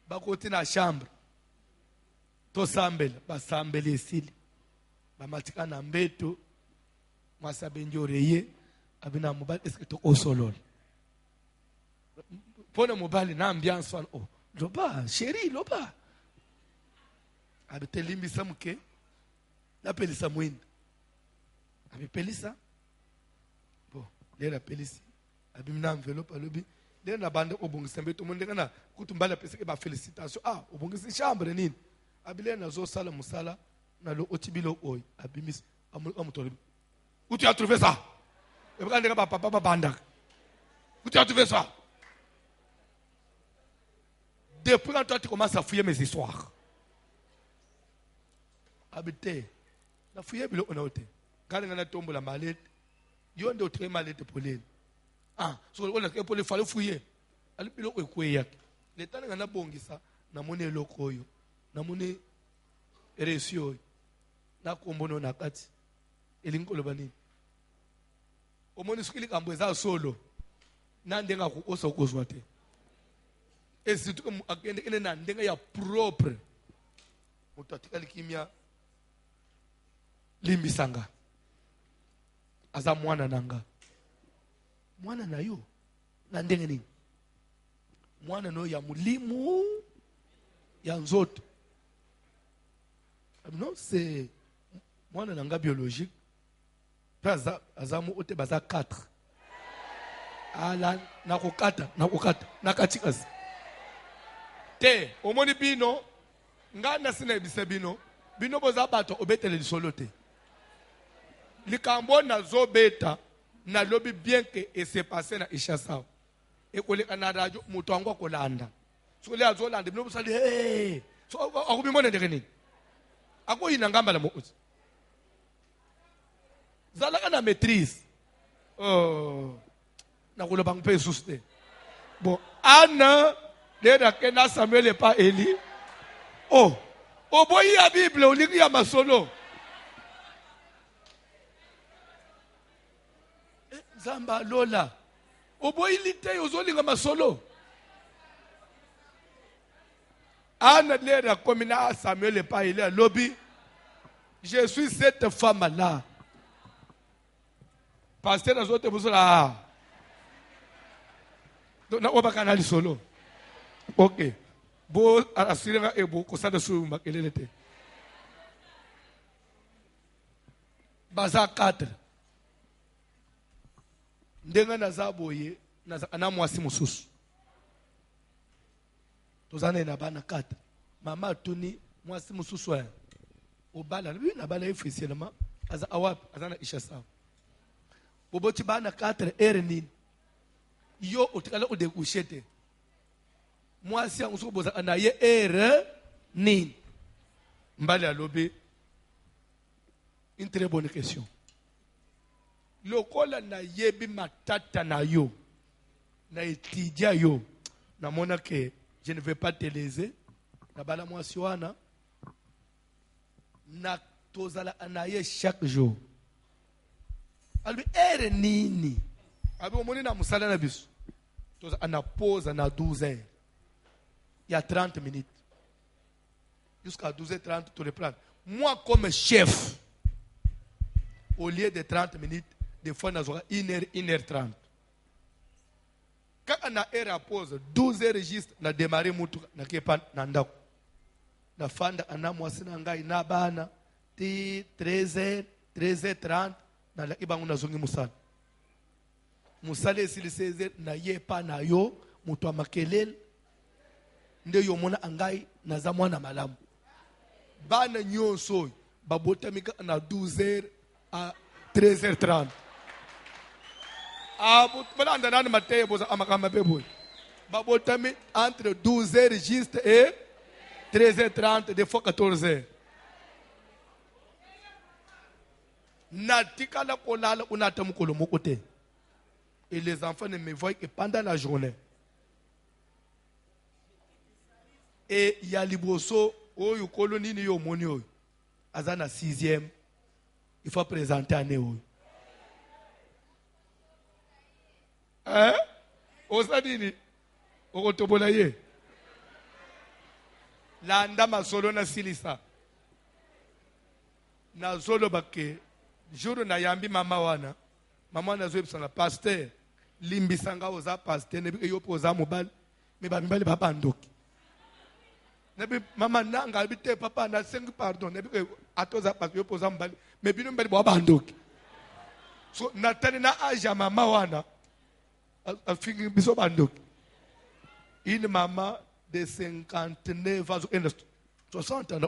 Bakoti na chambre. To sambela, basambela esili. Bamatika na mbeto. Mwasa benjoreye. Abina mubali eske to osolol. Pona mubali na ambiance wana oh. Loba, chérie, loba. Abite limbisa muke. La pelisa mwinda. Abi pelisa. Bon, lera pelisi. Abi mina enveloppe alobi. Lera na bande obongisa mbeto monde kana kutumbala pesa ke ba félicitation. Ah, obongisa chambre nini. Abi lera na zo sala musala na lo otibilo oy. Abi mis amutori. Où tu as trouvé ça? Et quand on ba papa banda. Où tu as trouvé ça? Depuis quand toi tu commences à fouiller mes histoires. Habité. Na fouiller bilo on a été. Quand on a tombé la mallette, yo ndo très mallette pour lui. Ah, so on a pour le fallait fouiller. Ali bilo ekweya. Le temps ngana bongisa na mone lokoyo. Na mone eresio. Na kombono na kati. Elinkolo bani. Omoni skili kambweza solo. Na ndenga ku oso kozwa te. Et surtout que akende na ndenga ya propre. Mutatika likimia limbisanga. Aza mwana nanga. Mwana na yo. Na ndenga nini? Mwana no ya mulimu ya nzoto. Non, c'est mwana nanga biologique. Azamu ote baza 4. Ala nakokata nakatikas. Te omoni bino ngana sina ebisa bino boza bato obetele lisolo te. Likambo na zo beta na lobi bien que et s'est passé na ishasa. E koleka na radio muto wangu akolanda. So le azolanda bino busali hey. So akubimona ndekeni. Ako inangamba la mozi. Zalaka na maîtrise. Oh. Na koloba ngpe suste. Bon, Anna Leda kena Samuel et pas Eli. Oh. Oboyi ya Bible olingi ya masolo. Zamba Lola. Oboyi lite ozolinga masolo. Anna Leda komina Samuel et pas Eli à lobby. Je suis cette femme là. Pasteur azote buzula. Donc na obakana li solo. OK. Bo asiranga ebo ko sada su makelelete. baza 4 ndenga naza boye ana mwasi mususu tozana na bana 4 mama tuni mwasi mususu ya obala na bala officiellement aza awap azana ishasa boboti bana 4 nini yo otikala ode ushete mwasi yangu soboza anaye nini mbali alobi une très bonne question. Lokola na yebi matata na yo, na etidia yo, na mona que je ne vais pas te léser, na bala mwasi wana, na tozala anaye chaque jour. Albi nini? Albi omoni na musala na bisu. Toza ana pause na 12 heures. Il y a 30 minutes. Jusqu'à 12h30, tu reprends. Moi, comme chef, au lieu de 30 minutes, des fois, on a 1h30. Quand on a heure à pause, 12h juste, on a démarré moutou, on a képan nandako. Na fanda, on a mwasi nangai, na bana, 13h, 13h30, na la iba nguna zongi musala. Musala esili 16h, na yepa na yo, moutou amakelel, nde yo mona angai, na za mwana malamu. Bana nyonso, babotamika na 12h à 13h30. Malanda nani mateye boza amakamba beboy. Babotami entre 12h juste et 13h30, des fois 14h. Natika la kolala unatamu kolomokote. Et les enfants ne me voient que pendant la journée. Et il y a liboso, oyo koloni ni yo moni oyo. Azana 6e. Il faut présenter année oyo. Hein? Osadini. Okotobola ye. Landa masolo na silisa. Na zolo bake. Jour na yambi mama wana. Mama wana zo ebisanga pasteur. Limbisanga oza pasteur. Nebi yo poza mobile. Me ba mibali ba bandoki. Nebi mama nanga habite papa na sengi pardon. Nebi atoza pasteur yo poza mobile. Me bino mbali ba bandoki. So natani na aja mama wana. Afingi biso bandoki. Une maman de 59 ans, 60 ans,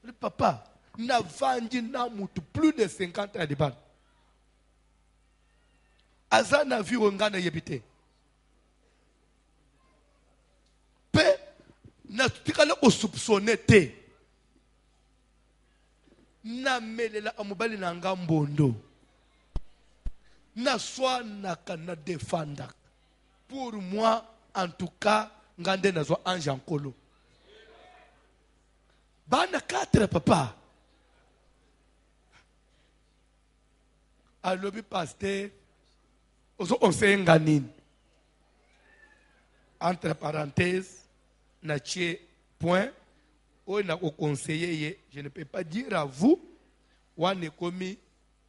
le papa n'a vendu plus de 50 ans de ban. Aza na vu ngana yebite. Pe na tikala ko soupçonner te. Na melela amobali na ngambondo. Na swa na kana défendre. Pour moi, en tout cas, ngande nazo ange ankolo. Bana 4 papa. Alobi pasteur, ozo onse nganin. Entre parenthèses, na tche point, ou na ko conseiller, je ne peux pas dire à vous, wane komi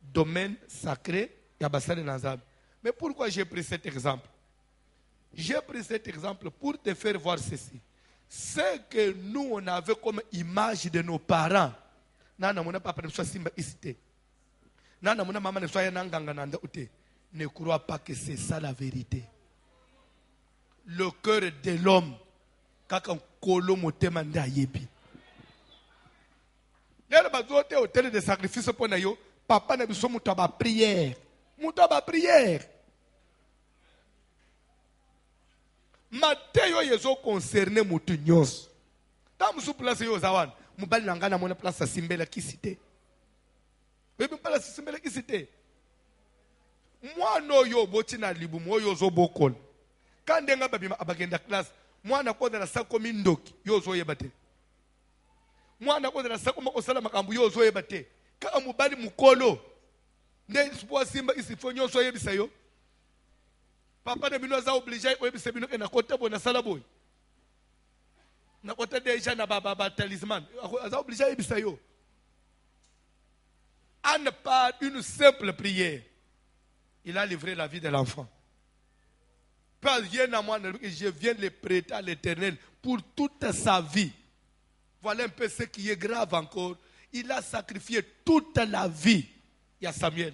domaine sacré, yabasale nazab. Mais pourquoi j'ai pris cet exemple? J'ai pris cet exemple pour te faire voir ceci. Ce que nous, on avait comme image de nos parents. Ne crois pas que c'est ça la vérité. Le cœur de l'homme, quand on colo motema nda yebi. Y'a le hôtel de sacrifice pour nayo. Papa n'a besoin de prière. Moutaba prière. Mateo yezo concerné mutu nyos. Ta musu place yo zawan. Mubali nangana mona place simbela kisite. Bebe place simbela kisite. Moi no yo boti na libu mo yo zo bokol. Kande nga babi abagenda class. Moi na koda na sako mindoki yo zo yebate. Moi na koda na sako makosala makambu yo zo yebate. Ka mubali mukolo. Nde sipo simba isifonyo zo yebisa yo. Papa de bino za obligé ou ebise bino na kota bona sala boy. Na kota déjà na baba talisman. Za obligé ebisa yo. En pas une simple prière. Il a livré la vie de l'enfant. Pas rien à moi, je viens le prêter à l'Éternel pour toute sa vie. Voilà un peu ce qui est grave encore. il a sacrifié toute la vie. Il y a Samuel.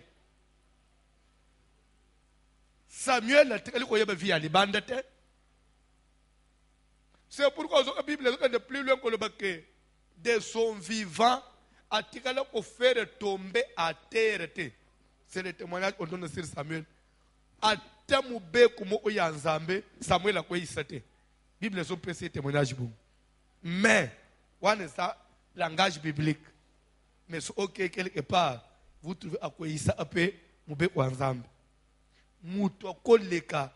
Samuel a vie à l'Ibanda. C'est pourquoi la Bible est de plus loin que le baquet. De son vivant, a tiré pour faire tomber à terre. C'est le témoignage qu'on donne sur Samuel. A temoube comme Oyanzambe, Samuel a quoi il s'était. Bible est un ce témoignage. Mais, on est ça, langage biblique. Mais ok, quelque part, vous trouvez à quoi il s'appelle Moube Oyanzambe. Mouto koleka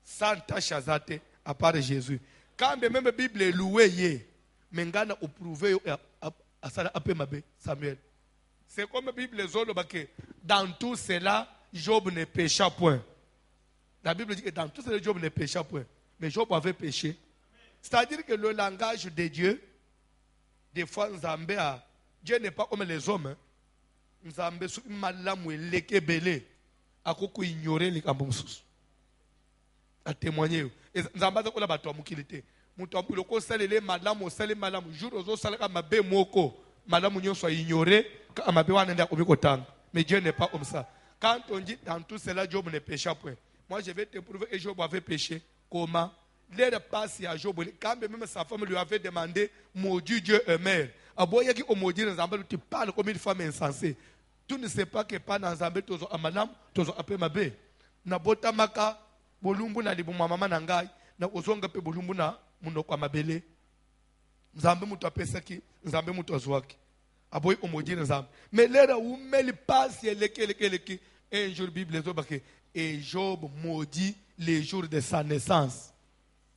sans tâche à part Jésus. Quand même la Bible est louée, mais on a prouvé à Samuel. C'est comme la Bible est dans tout cela, Job ne pécha point. La Bible dit que dans tout cela, Job ne pécha point. Mais Job avait péché. C'est-à-dire que le langage de Dieu, des fois, Dieu n'est pas comme les hommes. Nzambe su malamu lekebele. Akoko ignorer les cambosos. À témoigner. Et Nzamba ko la bato amukilité. Muto amuloko salele malamu salele malamu jour ozo salaka mabe moko. Malamu nyo soit ignoré ka mabe wana nda komiko tanga. Mais Dieu n'est pas comme ça. Quand on dit dans tout cela Job ne pécha point. Moi je vais te prouver que Job avait péché. Comment? L'air passe à Job. Quand même sa femme lui avait demandé maudit Dieu et mère. Aboya qui au maudit Nzamba tu parles comme une femme insensée. Tu ne sais pas que pas dans Zambé tozo amanam tozo apé mabe na bota maka bolumbu na libu mama na ngai na ozonga pe bolumbu na mundo kwa mabele Nzambe muto apesaki Nzambe muto azwaki aboy omodi Nzambe mais lera umeli passe leki un jour Bible zobake et Job maudit les jours de sa naissance.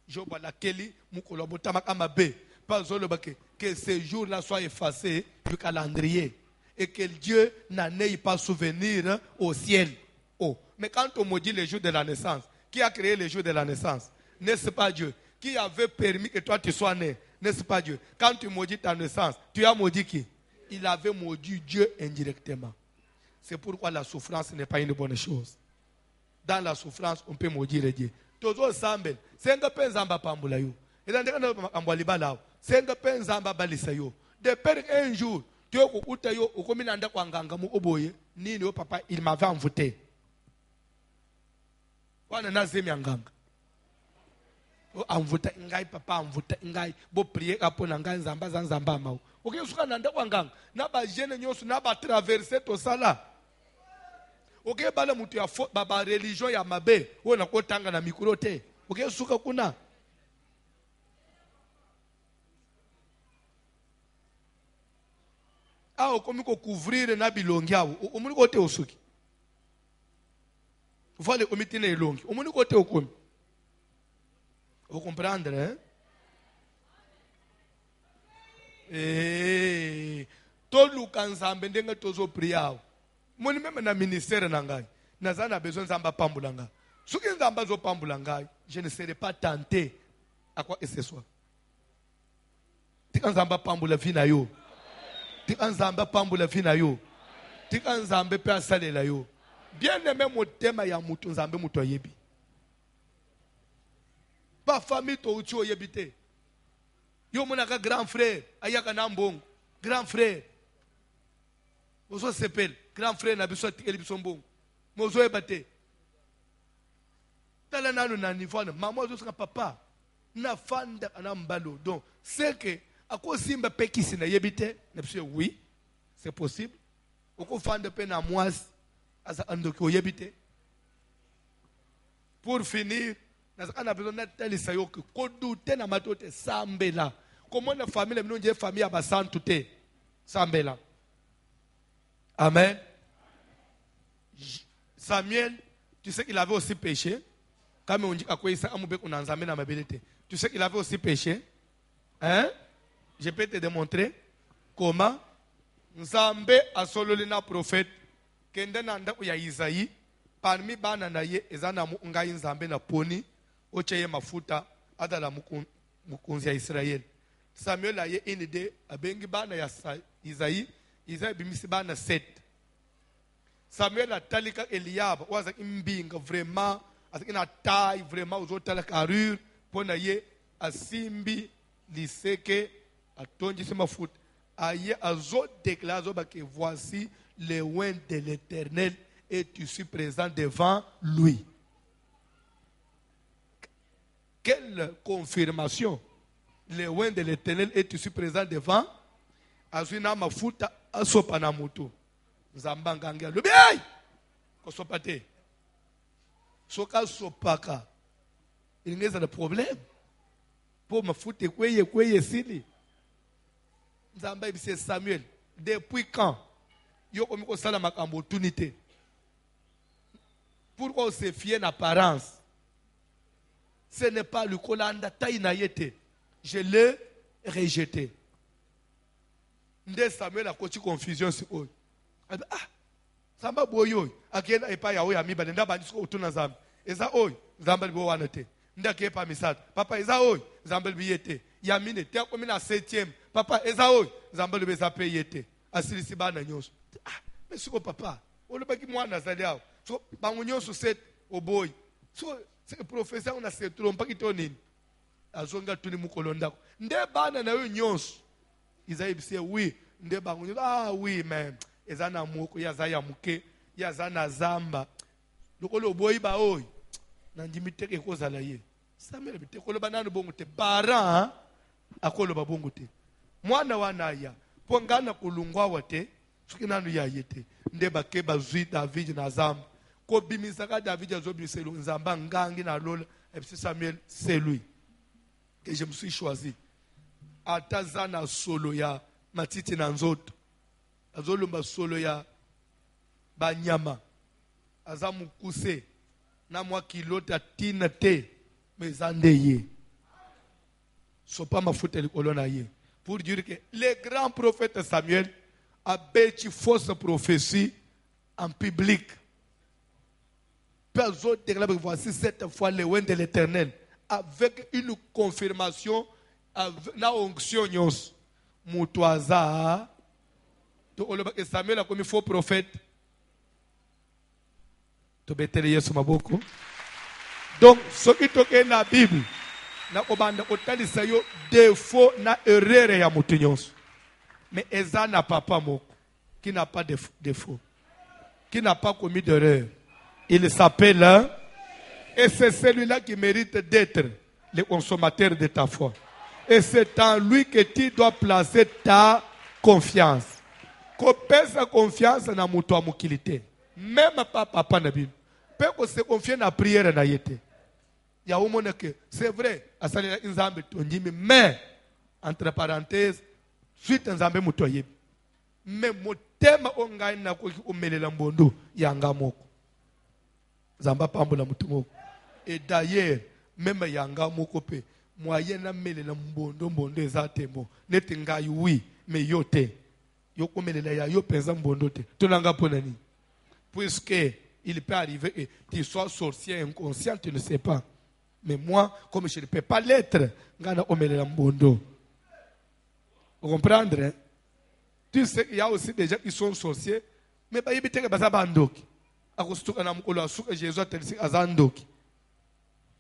Job la keli mukolo bota maka mabe pas zolo bake que ces jours là soient effacés du calendrier. Et que Dieu n'en ait pas souvenir au ciel. Oh. Mais quand on maudit les jours de la naissance, qui a créé les jours de la naissance? N'est-ce pas Dieu? Qui avait permis que toi tu sois né? N'est-ce pas Dieu? Quand tu maudis ta naissance, tu as maudit qui? Il avait maudit Dieu indirectement. C'est pourquoi la souffrance n'est pas une bonne chose. Dans la souffrance, on peut maudire Dieu. Tozo sambel, senga penzamba pambula yo. Et dans le cas ambwali balao, senga penzamba balisa yo. De perdre un jour, papa, il m'avait envoûté. Envoûté, papa, envoûté, bo prier pour nanga nzamba nzamba mao. Ok, suka nanda kwanganga, na ba jeune nyosu na ba traverser to sala. Ok, bala mutu ya baba religion ya mabe, wo na kotanga na mikro te. Ok, suka kuna. Ah, comme il faut couvrir na bilongi awo. O muni kote osuki. Faut le comité na ilongi. O muni kote okomi. Vous comprendre, hein? Tolu kanzambe ndenga tozo priao. Muni même na ministère nangai. Nazana besoin zamba pambulanga. Suki nzamba zo pambulanga, je ne serai pas tenté à quoi que ce soit. Tika nzamba pambula vina yo. Tika nzamba pambula vina yo. Tika nzambe pe asalela yo. Bien aimé motema ya mutu nzambe mutu ayebi. Ba famille to uchi oyebite. Yo monaka grand frère ayaka na mbongo. Grand frère. Ozo sepel grand frère na biso tikeli biso mbongo. Mozo ebate. Tala nanu na niveau na maman ozo saka papa. Na fanda na mbalo. Donc c'est que à quoi simba pekisi na yebite? Na biso oui, c'est possible. Oko fanda pe na moise asa andoki oyebite. Pour finir, on a besoin de tel sayo que kodute na matote sambela. Comment la famille nous dit famille à basan tout est sambela. Amen. Samuel, tu sais qu'il avait aussi péché. Comme on dit à quoi il s'est amoubé qu'on a enzamé dans ma bébé. Tu sais qu'il avait aussi péché. Hein? Je peux te démontrer comment Nzambe a sololina prophète kende nanda ya Isaïe parmi bana na ye ezana mu ngai Nzambe na poni ocheye mafuta adala mukunzi ya Israël. Samuel a ye inide abengi bana ya Isaïe bimisi bana 7. Samuel a talika Eliab waza imbinga vraiment azina taille vraiment uzotala carrure pona ye asimbi liseke atonji se mafuta aye azo déclare que voici le oint de l'Éternel et tu suis présent devant lui. Quelle confirmation! Le oint de l'Éternel et tu suis présent devant. Azwina mafuta asopa na mutu. Nzamba ngangia lobi ay kosopa te. Soka sopaka. Il y a des problèmes. Pour mafuta kweye sili. Nzamba ibise Samuel. Depuis quand? Yo komi ko sala makambo tunité. Pourquoi on se fie en apparence? Ce n'est pas le kolanda taïna yete. Je l'ai rejeté. Nde Samuel a coaché confusion sur eux. Ah, Samba boyo. Akena epa ya oya mi balenda bandisko utuna zambi. Eza oy, zambal bo wanete. Nda kepa misat. Papa eza oy, zambal biyete. Yamine te akomi na 7e. Papa eza oy, zambal beza payete. Asilisi bana nyonso. Ah, mais siko papa. Olobaki mwana zali awo. So bango nyonso set oboy. So c'est professeur on a se trompa ki tonini. Azonga tuni mukolo ndako. Nde bana na yo nyonso. Isaïe dit oui, nde bango nyonso. Ah oui mais ezana moko ya zaya muke, ya zana zamba. Lokolo oboyi ba oy. Na ndimite ke kozala ye. Samuel bite koloba nanu bongo te parent akoloba bongo te. Mwana wana ya pongana kulungwa wate suki nanu ya yete. Nde bakeba zwi David na zamba. Ko bimisaka David azobisa nzamba ngangi na lola et puis Samuel c'est lui que je me suis choisi. Atazana solo ya matiti na nzoto. Azolumba solo ya banyama. Azamu kuse na mwa kilota tina te mezande ye. Sopa mafuta likolona ye. Pour dire que le grand prophète Samuel a bêti fausse prophétie en public. Personne déclare que voici cette fois le oint de l'Éternel avec une confirmation avec na onction nyos mutwaza to oloba que Samuel a comme faux prophète to betele Yesu maboko. Donc ce qui toke na Bible na obanda otalisa yo défaut na erreur ya mutu nyos mais eza na papa moko qui n'a pas de défaut, qui n'a pas commis d'erreur. Il s'appelle, et c'est celui-là qui mérite d'être le consommateur de ta foi. Et c'est en lui que tu dois placer ta confiance. Kopesa sa confiance na mutu amukilité. Même pas papa na Bible. Peut qu'on se confie na prière na yete. Ya umone que c'est vrai, asali nzambe tondimi mais entre parenthèses suite nzambe mutu ayebi. Mais motema ongai na ko omelela mbondo yanga moko. Zamba pambola mutu moko. Et d'ailleurs, même yanga moko pe, moyen na mele na mbondo ezatembo. Neti ngai oui, mais yote. Yoko melela ya yo penza mbondo te. Tonanga ponani. Puisque il peut arriver que tu sois sorcier inconscient, tu ne sais pas. Mais moi, comme je ne peux pas l'être, ngana omelela mbondo. Vous comprenez? Hein? Tu sais qu'il y a aussi des gens qui sont sorciers, mais pas yebite que baza bandoki.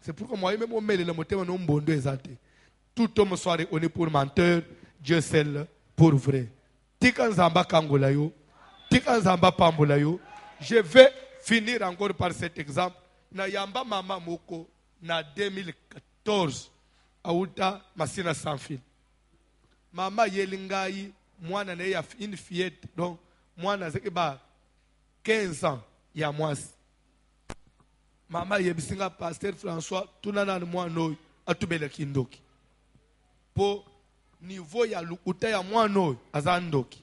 C'est pourquoi moi même le motema no mbondo ezate. Tout homme soit reconnu pour menteur, Dieu seul pour vrai. Tika nzamba kangola yo, tika nzamba pambola yo. Je vais finir encore par cet exemple. Na yamba mama moko na 2014 auta masina sans fil. Mama yelingai mwana na ya une fillette donc mwana zekiba 15 ans. Ya mwasi. Mama yebisinga pasteur François tunana ni mwana atubele kindoki. Po niveau ya lukuta ya mwana azandoki.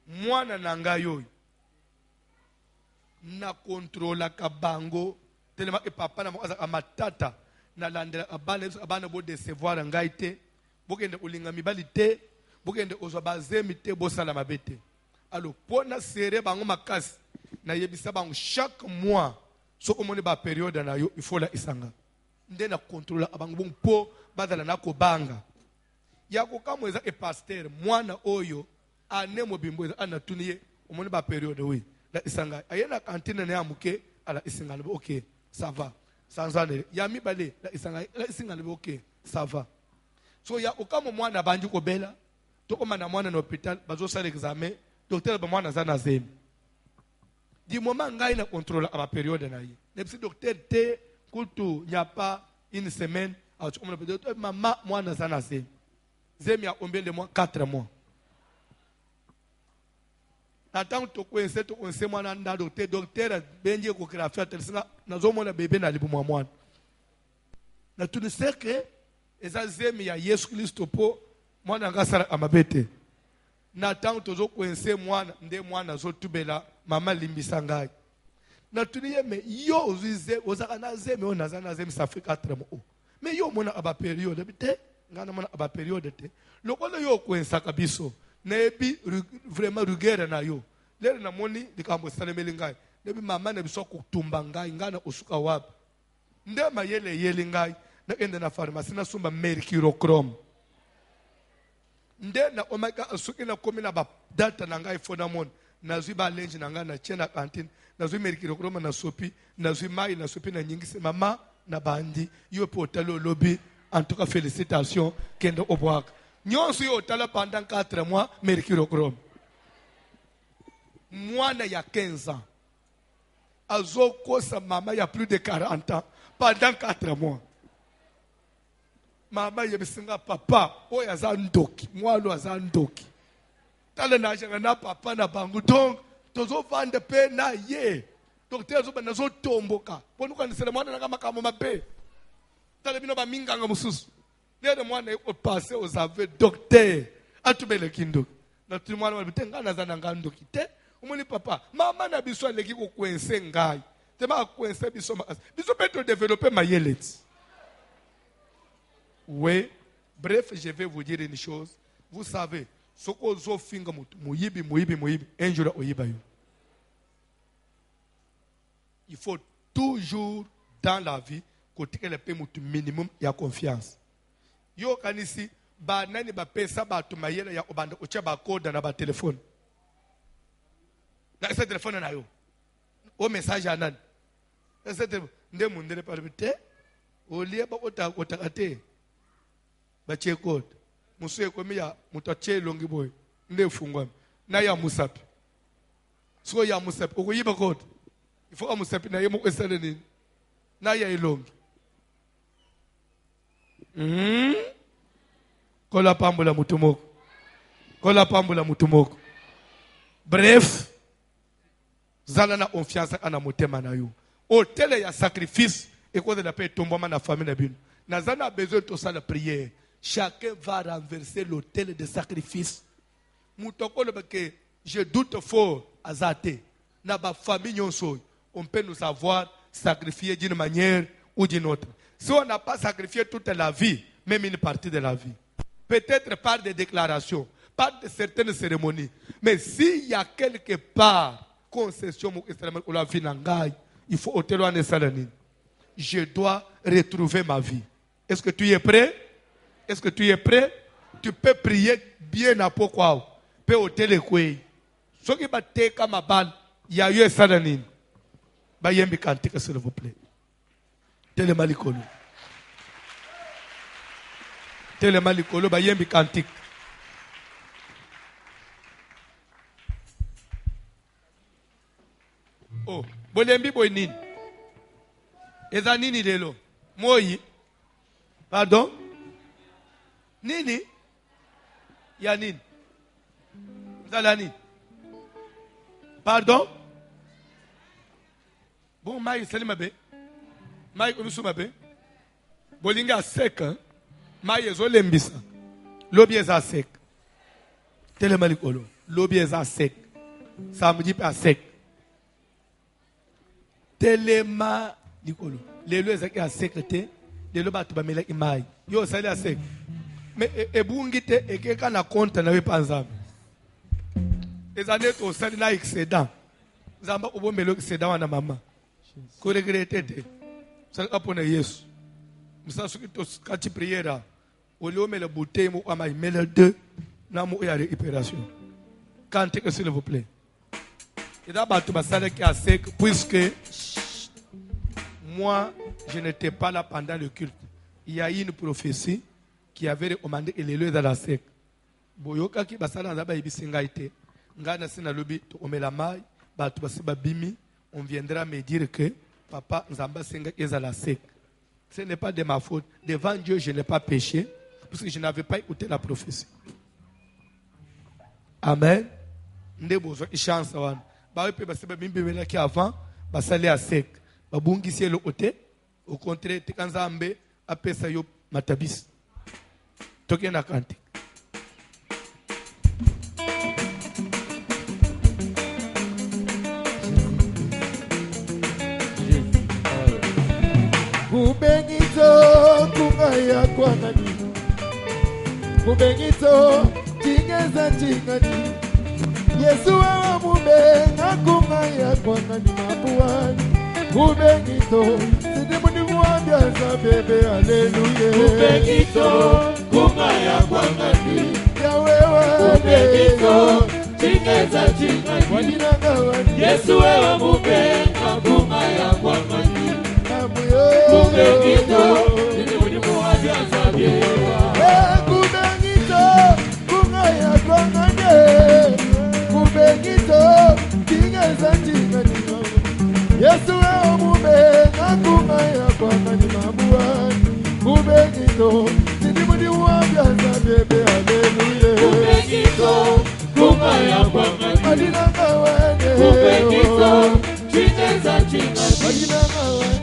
Mwana nanga yoy. Na contrôla kabango tellement que papa na mwaza amatata na landela abana bo décevoir ngaite. Bokende ulinga mibali te, bokende ozwa bazemi te bosala mabete. Alors pona seré bango makasi. Na yebisa bango chaque mois soko moni ba période na yo il faut la isanga nde na contrôler abango bon po badala na ko banga ya ko kamweza e pasteur mwana oyo ane mobimbo ana tuniye omoni ba période oui la isanga ayena cantine na amuke ala isinga le OK ça va sans ane ya mibale la isanga la isinga le OK ça va so ya okamo mwana banji ko bela tokoma na mwana na hôpital bazosala examen docteur ba mwana aza na zemi du moment ngai na contrôle à la période na ye nepsi docteur te kutu il n'y a pas une semaine atukoma na docteur mama mwana aza na zemi a combien de mois 4 mois natango tokoense mwana nda docteur benje échographie atelisinga nazomona bebe na libu mwa mwana na tunise ke eza zemi ya Yesu Kristo po mwana ngasala amabete na tango tozokoense mwana nde mwana azotubela mama limbisa ngai na tuniye me yo ozize ozaka na zemi o naza na zemi ça fait 4 mois mais yo mona aba période te ngana mona aba période te lokola yo koensaka biso nebi vraiment rugere na yo lelo na moni likambo salemeli ngai nebi mama na biso kutumba ngai ngana osuka wapi nde mayele ngai na ende na pharmacie na sumba mercurochrome nde na omaka asuki na komi na ba data na ngai fona mon nazwi ba lenji na ngai na chena cantine nazwi mercurochrome na sopi nazwi mai na sopi na nyingisi mama na bandi yo po talo lobby en tout cas félicitations kende obwaka nyonso yo tala pendant 4 mois mercurochrome mwana ya 15 ans azokosa mama ya plus de 40 ans pendant 4 mois mama yebisinga papa oyo aza ndoki mwana aza ndoki tala na janga na papa na bangu donc tozovanda pe na ye docteur zoba nazotomboka ponuka nisele mwana na makambo mabe tala bino ba minganga mususu lero mwana eko passer aux aveux docteur atubele kindoki na tu mwana wabite ngana za nanga ndoki te umoni papa mama na biso aleki ko kwense ngai te ma kwense biso peut développer mayeleti. Oui, bref, je vais vous dire une chose. Vous savez, ce qu'on a fait, un jour, il faut toujours dans la vie que le minimum de confiance. Yo kanisi ba nani ba pesa ba tumayela ya obanda ocha ba code na ba téléphone. Na ce téléphone na yo. O message anan. Ese nde mundele parbite. Olie ba otakate. Bache code musu ekomiya mutache longi boy nde fungwa na ya musapi so ya musapi okuyiba code ifo musapi na yemo esale nini na ya ilongi kola pambula mutumoko bref zala na confiance ana motema na yo hôtel ya sacrifice ekoze na pe tombama na famille na bino na zana besoin de ça la prière. Chacun va renverser l'autel de sacrifice. Je doute fort à Zate. Dans ma famille, on peut nous avoir sacrifié d'une manière ou d'une autre. Si on n'a pas sacrifié toute la vie, même une partie de la vie, peut-être par des déclarations, par de certaines cérémonies, mais s'il y a quelque part concession ou la vie il faut ôter loin de salanine. Je dois retrouver ma vie. Est-ce que tu es prêt? Est-ce que tu es prêt? Tu peux prier bien à pourquoi? Tu peux ôter les couilles. Ce qui va te comme ma balle, il y a eu ça dans l'île. Bah, il y a un cantique, s'il vous plaît. Télémalicolo. Télémalicolo, bah, il y a un cantique. Oh, bolembi boy eza nini lelo? Moi. Pardon? Nini? Ya nini? Zala nini? Pardon? Bon, maï, c'est mabe. Maï, comme ça mabe. Bolinga sec, hein? Maï, zo lembisa. Lobi est à sec. Telemalikolo. Lobi est à sec. Ça me dit pas sec. Telemalikolo. Les lois est à sec. Les lois tu vas mêler imai. Yo, ça est à sec. Mais ebungite ekeka na compte na we panzambe. Les années to sali na excédent. Zamba obomelo excédent wana mama. Ko regretter te. Ça apona Yesu. Msa suki to kati prière. Olio mele bouteille mo ama mele 2 na mo ya récupération. Cantez s'il vous plaît. Et d'abord tu vas saler qui a sec puisque moi je n'étais pas là pendant le culte. Il y a eu une prophétie qui avait recommandé que les lieux dans la sec. boyokaki basala na bayebisi ngai te ngai nasi nalobi tokomela mai bato basi babimi on viendra me dire que papa nzamba senga ezala sec. Ce n'est pas de ma faute. Devant Dieu, je n'ai pas péché parce que je n'avais pas écouté la prophétie. Amen. Nde besoin de chance wana. Ba pe basi babimbi belaki avant basali à sec. Babungisi le côté au contraire tekanzambe apesa yo matabis. Toke na kante. Kubengito kungaya kwa nani, kubengito tingeza tingani, Yesu wa mubenga kungaya kwa nani mabuani, kubengito sidimu ni mwambia za bebe haleluya, kubengito kungaya kwa nani, Yawe wa kubengito tingeza tingani, wadinanga wani, Yesu wa mubenga kungaya kwa nani, kubengito kungaya kwa nani, kubengito tingeza tingani, Yesu wa mubenga kungaya kwa nani mabuani, kubengito sidimu ni mwambia za bebe haleluya, kubengito kungaya kwa nani, wadinanga wani, kubengito tingeza tingani,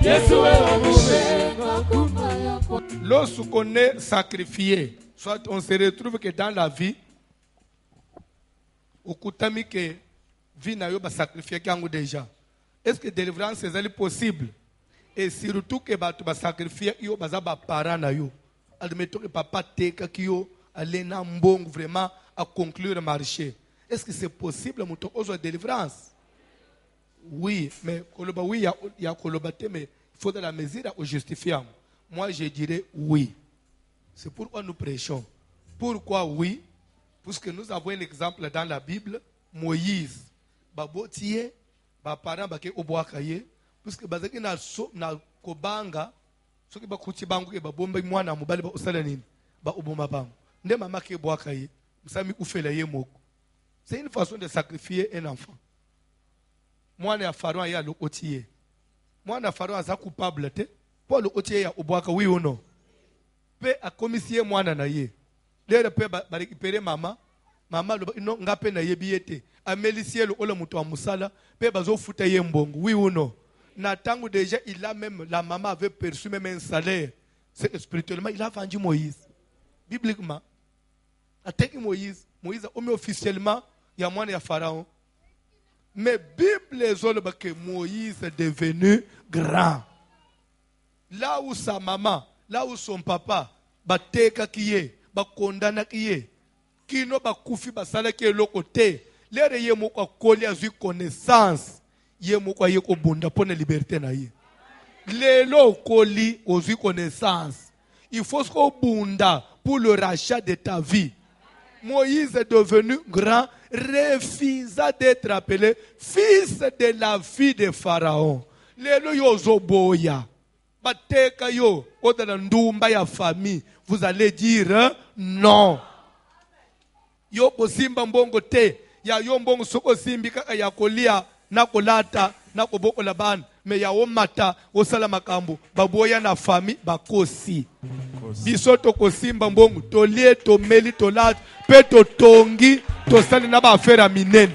Yesu wa mubenga kungaya kwa nani. Lorsqu'on est sacrifié, soit on se retrouve que dans la vie, okutami que vie na yo ba sacrifier kango déjà. Est-ce que délivrance est possible? Et surtout que bato ba sacrifier yo baza ba parents na yo. Admettons que papa teka ki yo aller na mbongo vraiment à conclure marché. Est-ce que c'est possible mon ozo délivrance? Oui, mais koloba oui il y a koloba te mais il faut de la mesure à justifier. Moi je dirais oui. C'est pourquoi nous prêchons. Pourquoi oui? Parce que nous avons un exemple dans la Bible, Moïse. Babotiye, ba parents ba ke obwakaye, parce que bazaki na kobanga, soki ba kuti bangu ke ba bomba mwana mobali ba osala nini? Ba oboma bangu. Nde mama ke obwakaye, msami ufela ye moko. C'est une façon de sacrifier un enfant. Mwana ya Pharaon ya lokotiye. Mwana Pharaon aza coupable te. Pour lokotiye ya obwaka oui ou non? Pe a commissie mwana na ye. Lere pe ba récupérer maman no ngape na yebiete amelisie le ola muto wa musala pe bazo futa ye mbongo oui ou non? Na tangu déjà il a même la maman avait perçu même un salaire. C'est spirituellement il a vendu Moïse. Bibliquement ateki Moïse a omis officiellement ya mwana ya Pharaon. Mais Bible zolo que Moïse est devenu grand. Là où sa maman, là où son papa bateka kiye bakondana kiye kino bakufi basala ke lokote lere ye moko koli azui connaissance ye moko ye ko bunda pona liberté na ye lelo koli ozui connaissance il faut ko bunda pour le rachat de ta vie. Moïse est devenu grand, refusa d'être appelé fils de la fille de Pharaon. Lelo yo zoboya bateka yo odala ndumba ya famille, vous allez dire non. Yo kosimba mbongo te ya yo mbongo soko simbi kaka ya kolia na kolata na koboko la ban me ya omata osala makambo baboya na famille bakosi bisoto kosimba mbongo tolie tomeli tolata pe totongi tosali na ba affaire minene.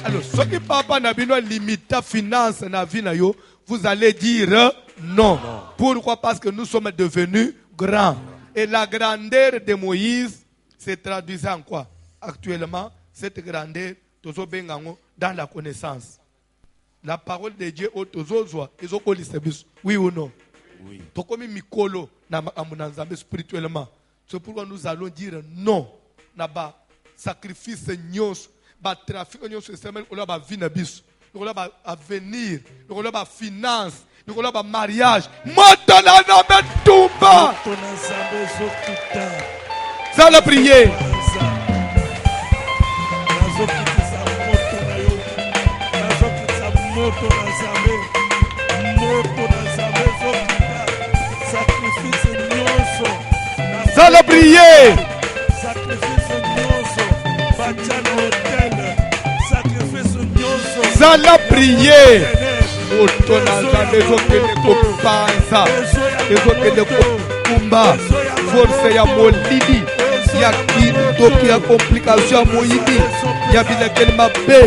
Alors soki papa na bino limita finance na vie na yo, vous allez dire non. Pourquoi? Parce que nous sommes devenus grands. Et la grandeur de Moïse se traduisait en quoi? Actuellement, cette grandeur, dans la connaissance. La parole de Dieu, oui ou non? Oui. Spirituellement. C'est pourquoi nous allons dire non. Naba sacrifice nyos, ba trafic nyos, ba vie na biso, ba avenir, ba finance. Nous avons un mariage. Maintenant, nous avons ça la prière. Ça la prière. zala prier moto na nzambe ezokende kopanza ezokende kokumba force ya molili ya kindoki ya komplikation ya moyibi ya bilakeli mabe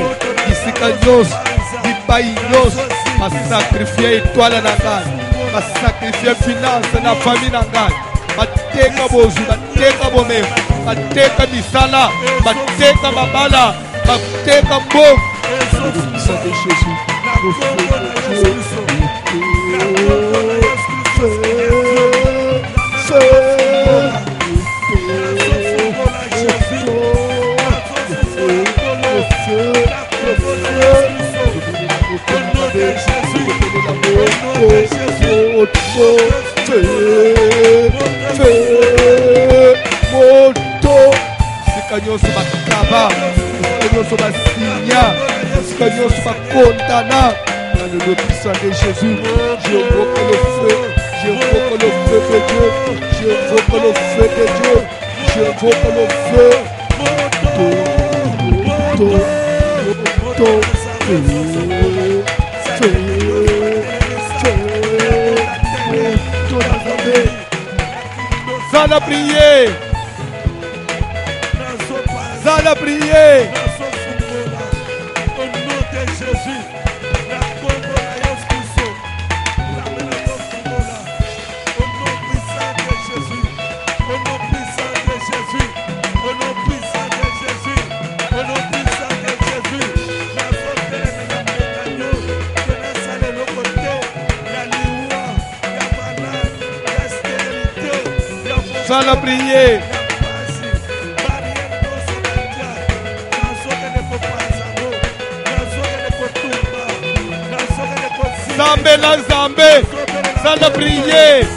bisika nyonso bipai nyonso basakrifie etwale na ngai basakrifie finance na famille na ngai bateka bozwi bateka bomema bateka misala bateka mabala bateka mbongo sika nyonso bakaba sika nyonso basinya sika nyonso bakondana dans le nom puissant de Jésus j'invoque le feu j'invoque le feu de Dieu j'invoque le feu de Dieu j'invoque le feu Zala prier. Zala prier. Au nom de Jésus. La Congo, la Yoskiso. La Mélagosola. Au nom puissant de Jésus. Au nom puissant de Jésus. Au nom puissant de Jésus. Au nom puissant de Jésus. La fontaine, la mécano. Que la salle de côté. La liwa. La malade. La stérilité. Zala prier. Zambe la Zambe, Zala prier.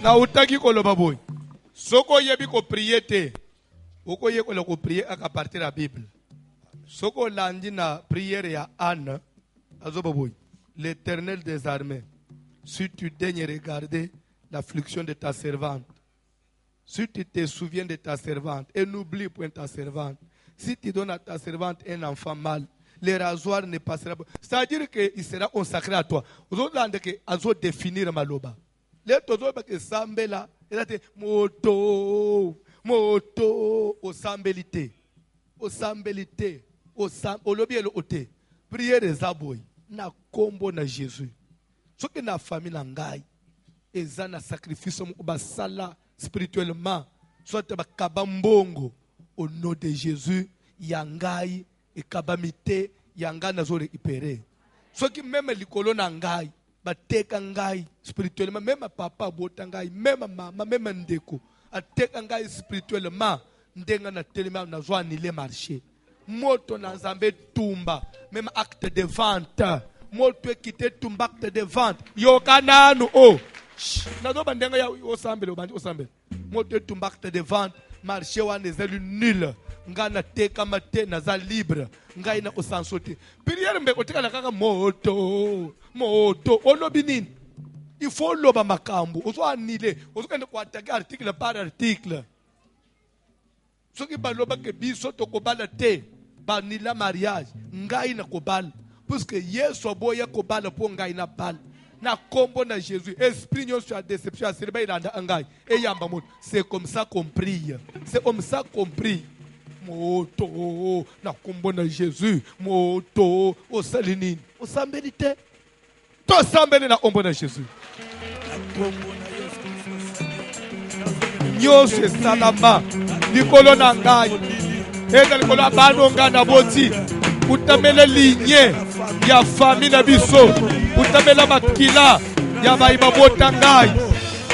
Na utaki koloba boy. Soko yebi ko prier te. Oko ye ko prier à partir de la Bible. Soko landi na prière ya Anne. Azoba boy. L'Éternel des armées. Si tu daignes regarder l'affliction de ta servante. Si tu te souviens de ta servante et n'oublie point ta servante. Si tu donnes à ta servante un enfant mâle, le rasoir ne passera pas. C'est-à-dire qu'il sera consacré à toi. Vous avez que azo définir maloba. Les tozo que sambela, il a dit moto, moto, au sambelité, au sambelité, au lobby et l'oté. Prière des aboy, na combo na Jésus. Ce que na famille n'angai, et ça na sacrifice au basala spirituellement, soit ba kabambongo, au nom de Jésus, yangai et kabamité, yanga na zo récupérer. Ce qui même l'icolo n'angai. Bateka ngai spirituellement, même papa bota ngai, même maman, même ndeko, ateka ngai spirituellement, ndenga na telema na zo anile marché. Moto na Nzambe tumba, même acte de vente. Moto quitté tumba acte de vente. Yo kananu oh. Na zo bandenga ya osambele obandi osambele. Moto tumba acte de vente, marché wa nezelu nul. Ngana teka mate na za libre ngai na osansote prière mbe kotika la kaka moto olobi nini il faut loba makambo ozo anile ozo kende ko attaquer article par article soki baloba ke biso to kobala te ba nila mariage ngai na kobala parce que yeso boya kobala po ngai na bala na kombo na Jésus esprit nyonso ya déception ya sirba iranda ngai e yamba moto c'est comme ça qu'on prie c'est comme ça qu'on prie. Moto, na kombo na Jésus, moto, o salinine, o sambelite, to sambeli na kombo na Jésus. Nyose salama, likolo na ngai eza likolo ya banonga na boti utamela lignée ya famille na biso utamela makila ya bayiba bota ngai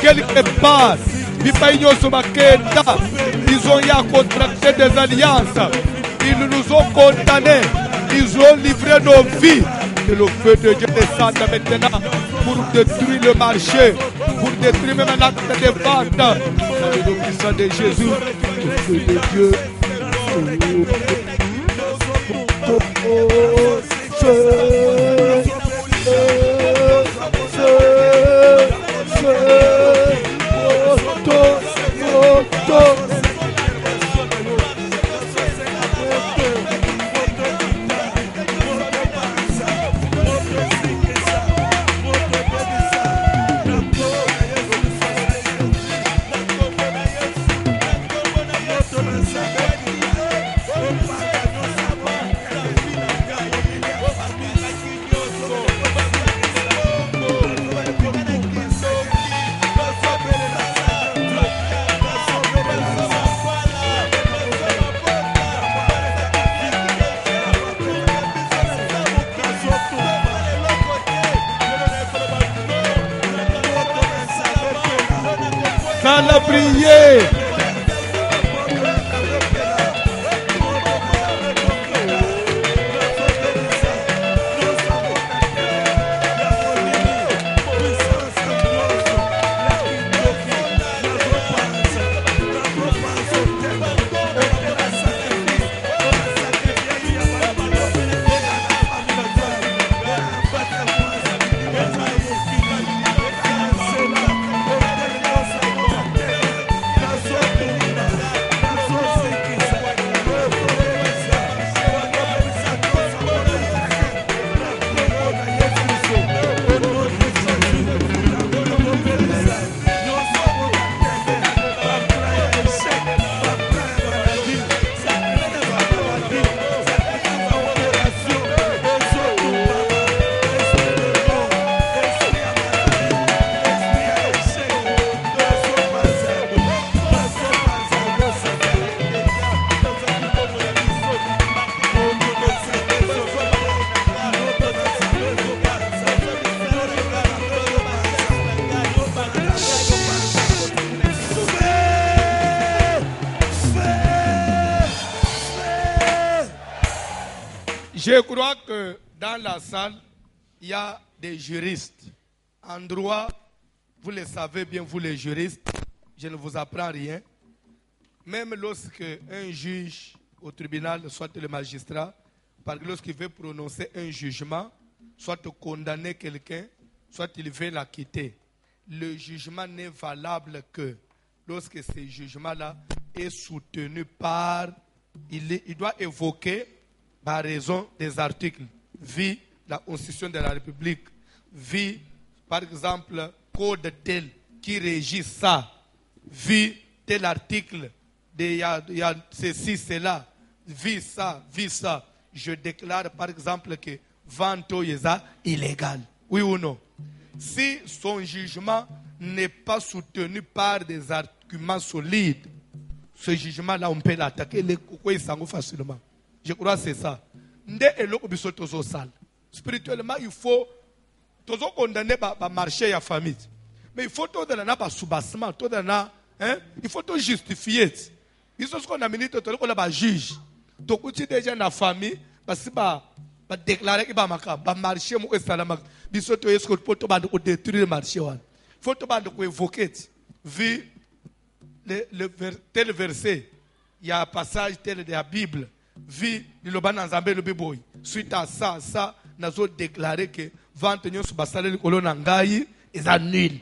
quelque part bipai nyonso bakenda ils ont ya contracté des alliances ils nous ont condamnés ils ont livré nos vies que le feu de Dieu descende maintenant pour détruire le marché pour détruire même l'acte de vente dans le nom puissant de Jésus le feu de Dieu sans la prier. Je crois que dans la salle, il y a des juristes. En droit, vous le savez bien, vous les juristes, je ne vous apprends rien. Même lorsque un juge au tribunal, soit le magistrat, parce que lorsqu'il veut prononcer un jugement, soit condamner quelqu'un, soit il veut l'acquitter. Le jugement n'est valable que lorsque ce jugement-là est soutenu par, il doit évoquer par raison des articles, vu la Constitution de la République, vu par exemple code tel qui régit ça, vu tel article, il y a ceci, cela, vu ça, je déclare par exemple que vente est illégal. Oui ou non? Si son jugement n'est pas soutenu par des arguments solides, ce jugement-là, on peut l'attaquer facilement. Je crois que c'est ça. Spirituellement, il faut condamner le marché et la famille. Mais il faut tout donner un soubassement, il faut tout justifier. Il faut qu'on a mis un juge. Donc, si déjà dans la famille, parce que déclarer que le marché est salama, il faut détruire le marché. Il faut évoquer. Vu tel verset, il y a un passage tel de la Bible. Vu le bananzambe le biboy. Suite à ça, nous avons déclaré que vente nyon subasale le kolon nangai est nul.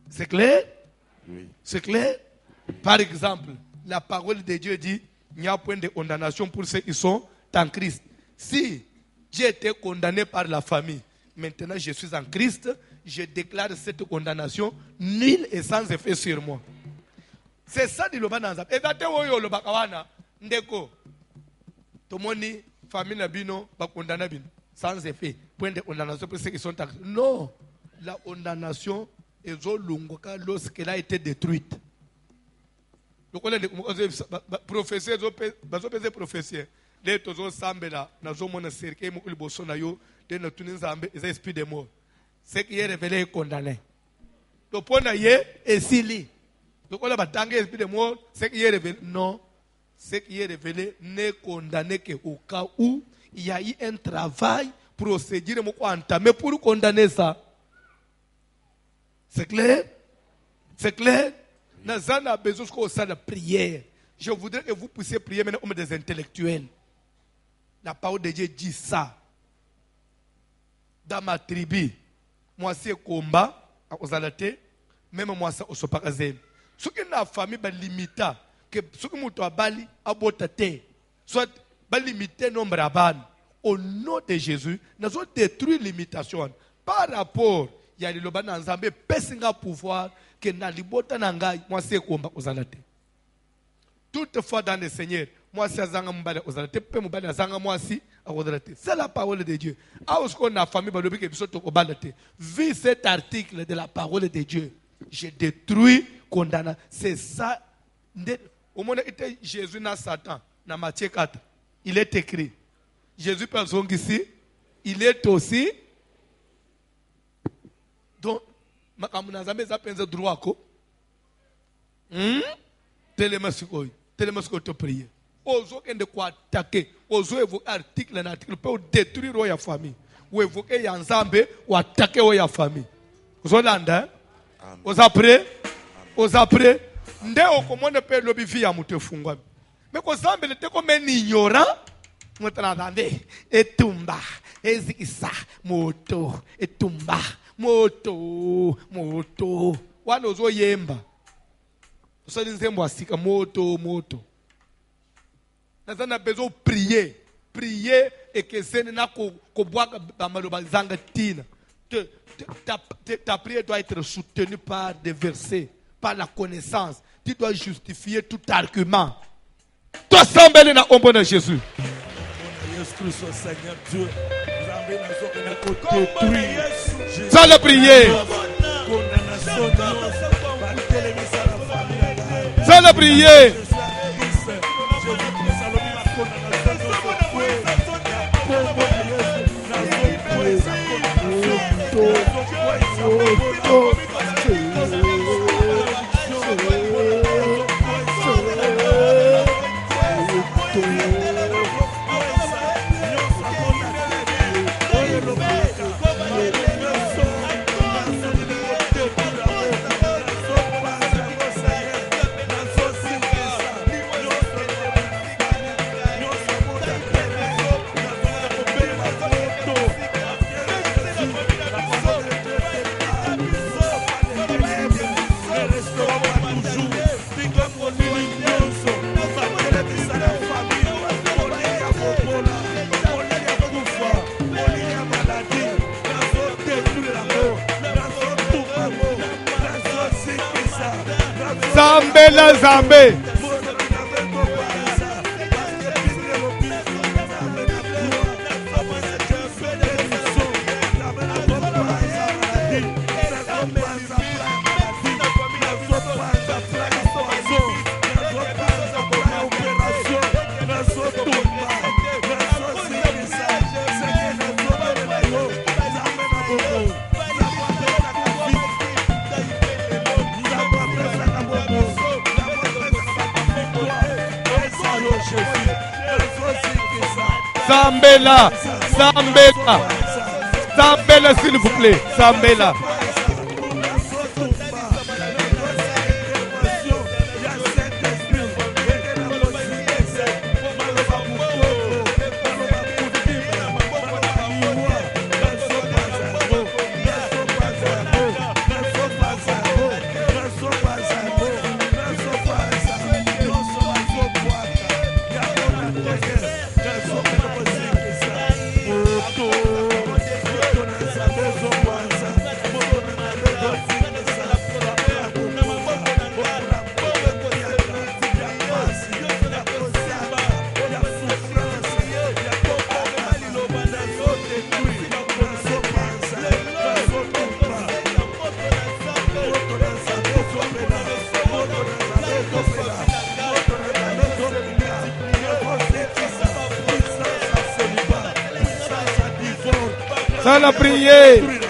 C'est clair? Oui. C'est clair? Par exemple, la parole de Dieu dit il n'y a point de condamnation pour ceux qui sont en Christ. Si j'ai été condamné par la famille, maintenant je suis en Christ, je déclare cette condamnation nulle et sans effet sur moi. C'est ça dit le bananzambe. Et d'ailleurs, le bakawana. Ndeko, tomoni famille nabino ba condamné bino sans effet. Point de condamnation pour ceux qui sont taxés. Non, la condamnation est au lungoka lorsqu'elle a été détruite. Prophétie, prophétie. Les tozo sambela, nazo mona serke mo liboso na yo, de na tunin zambe, les esprits de mort. Ce qui est révélé est condamné. Donc pour na ye esili. Donc on a batangé esprit de mort, ce qui est révélé non, ce qui est révélé n'est condamné que au cas où il y a eu un travail procédure mo entamé pour condamner ça. C'est clair? C'est clair? Nous avons besoin de prière. Je voudrais que vous puissiez prier maintenant comme des intellectuels. La parole de Dieu dit ça. Dans ma tribu, moi c'est combat, aux alatés, même moi c'est au sopakazem. Ce qui est la famille, c'est limité. Que ce qui est bali, abotate. Soit, limité nombre à ban. Au nom de Jésus, nous avons détruit l'imitation. Par rapport, il y a des loba dans Zambé, personne pouvoir que na libota nangai, moi c'est combat aux alatés. Toutefois dans le Seigneur, moi c'est Zanga Mbale aux alatés, peu Mbale Zanga moi si aux alatés. C'est la parole de Dieu. À ce qu'on a famille, balobi que biso to obalate. Vu cet article de la parole de Dieu, j'ai détruit, condamné. C'est ça. Au moment où Jésus n'a Satan, dans Matthieu 4, il est écrit. Jésus parle ici, il est aussi. Donc, ma camunazambe ça pense droit ko. Tellement te prier. Ozo kende kwa attaquer, ozo évoquer article na article pour détruire la famille. Ou évoquer yanzambe ou attaquer la famille. Ozo landa. Ozo après. Nde okomone pe lobi vi ya mutu fungwa. Mais ko zambe le te comme un ignorant. Mutranande etumba ezikisa moto etumba moto wana ozo yemba osali nzembo asika moto nazana besoin prier et que c'est na ko bwaka bamaloba zanga tina ta prière doit être soutenue par des versets, par la connaissance. Tu dois justifier tout argument. Toi semble na ombo na Jésus. Sans la prière. Sans la prière. Zambe. Zambela, s'il vous plaît. Zambela. Dans la prière.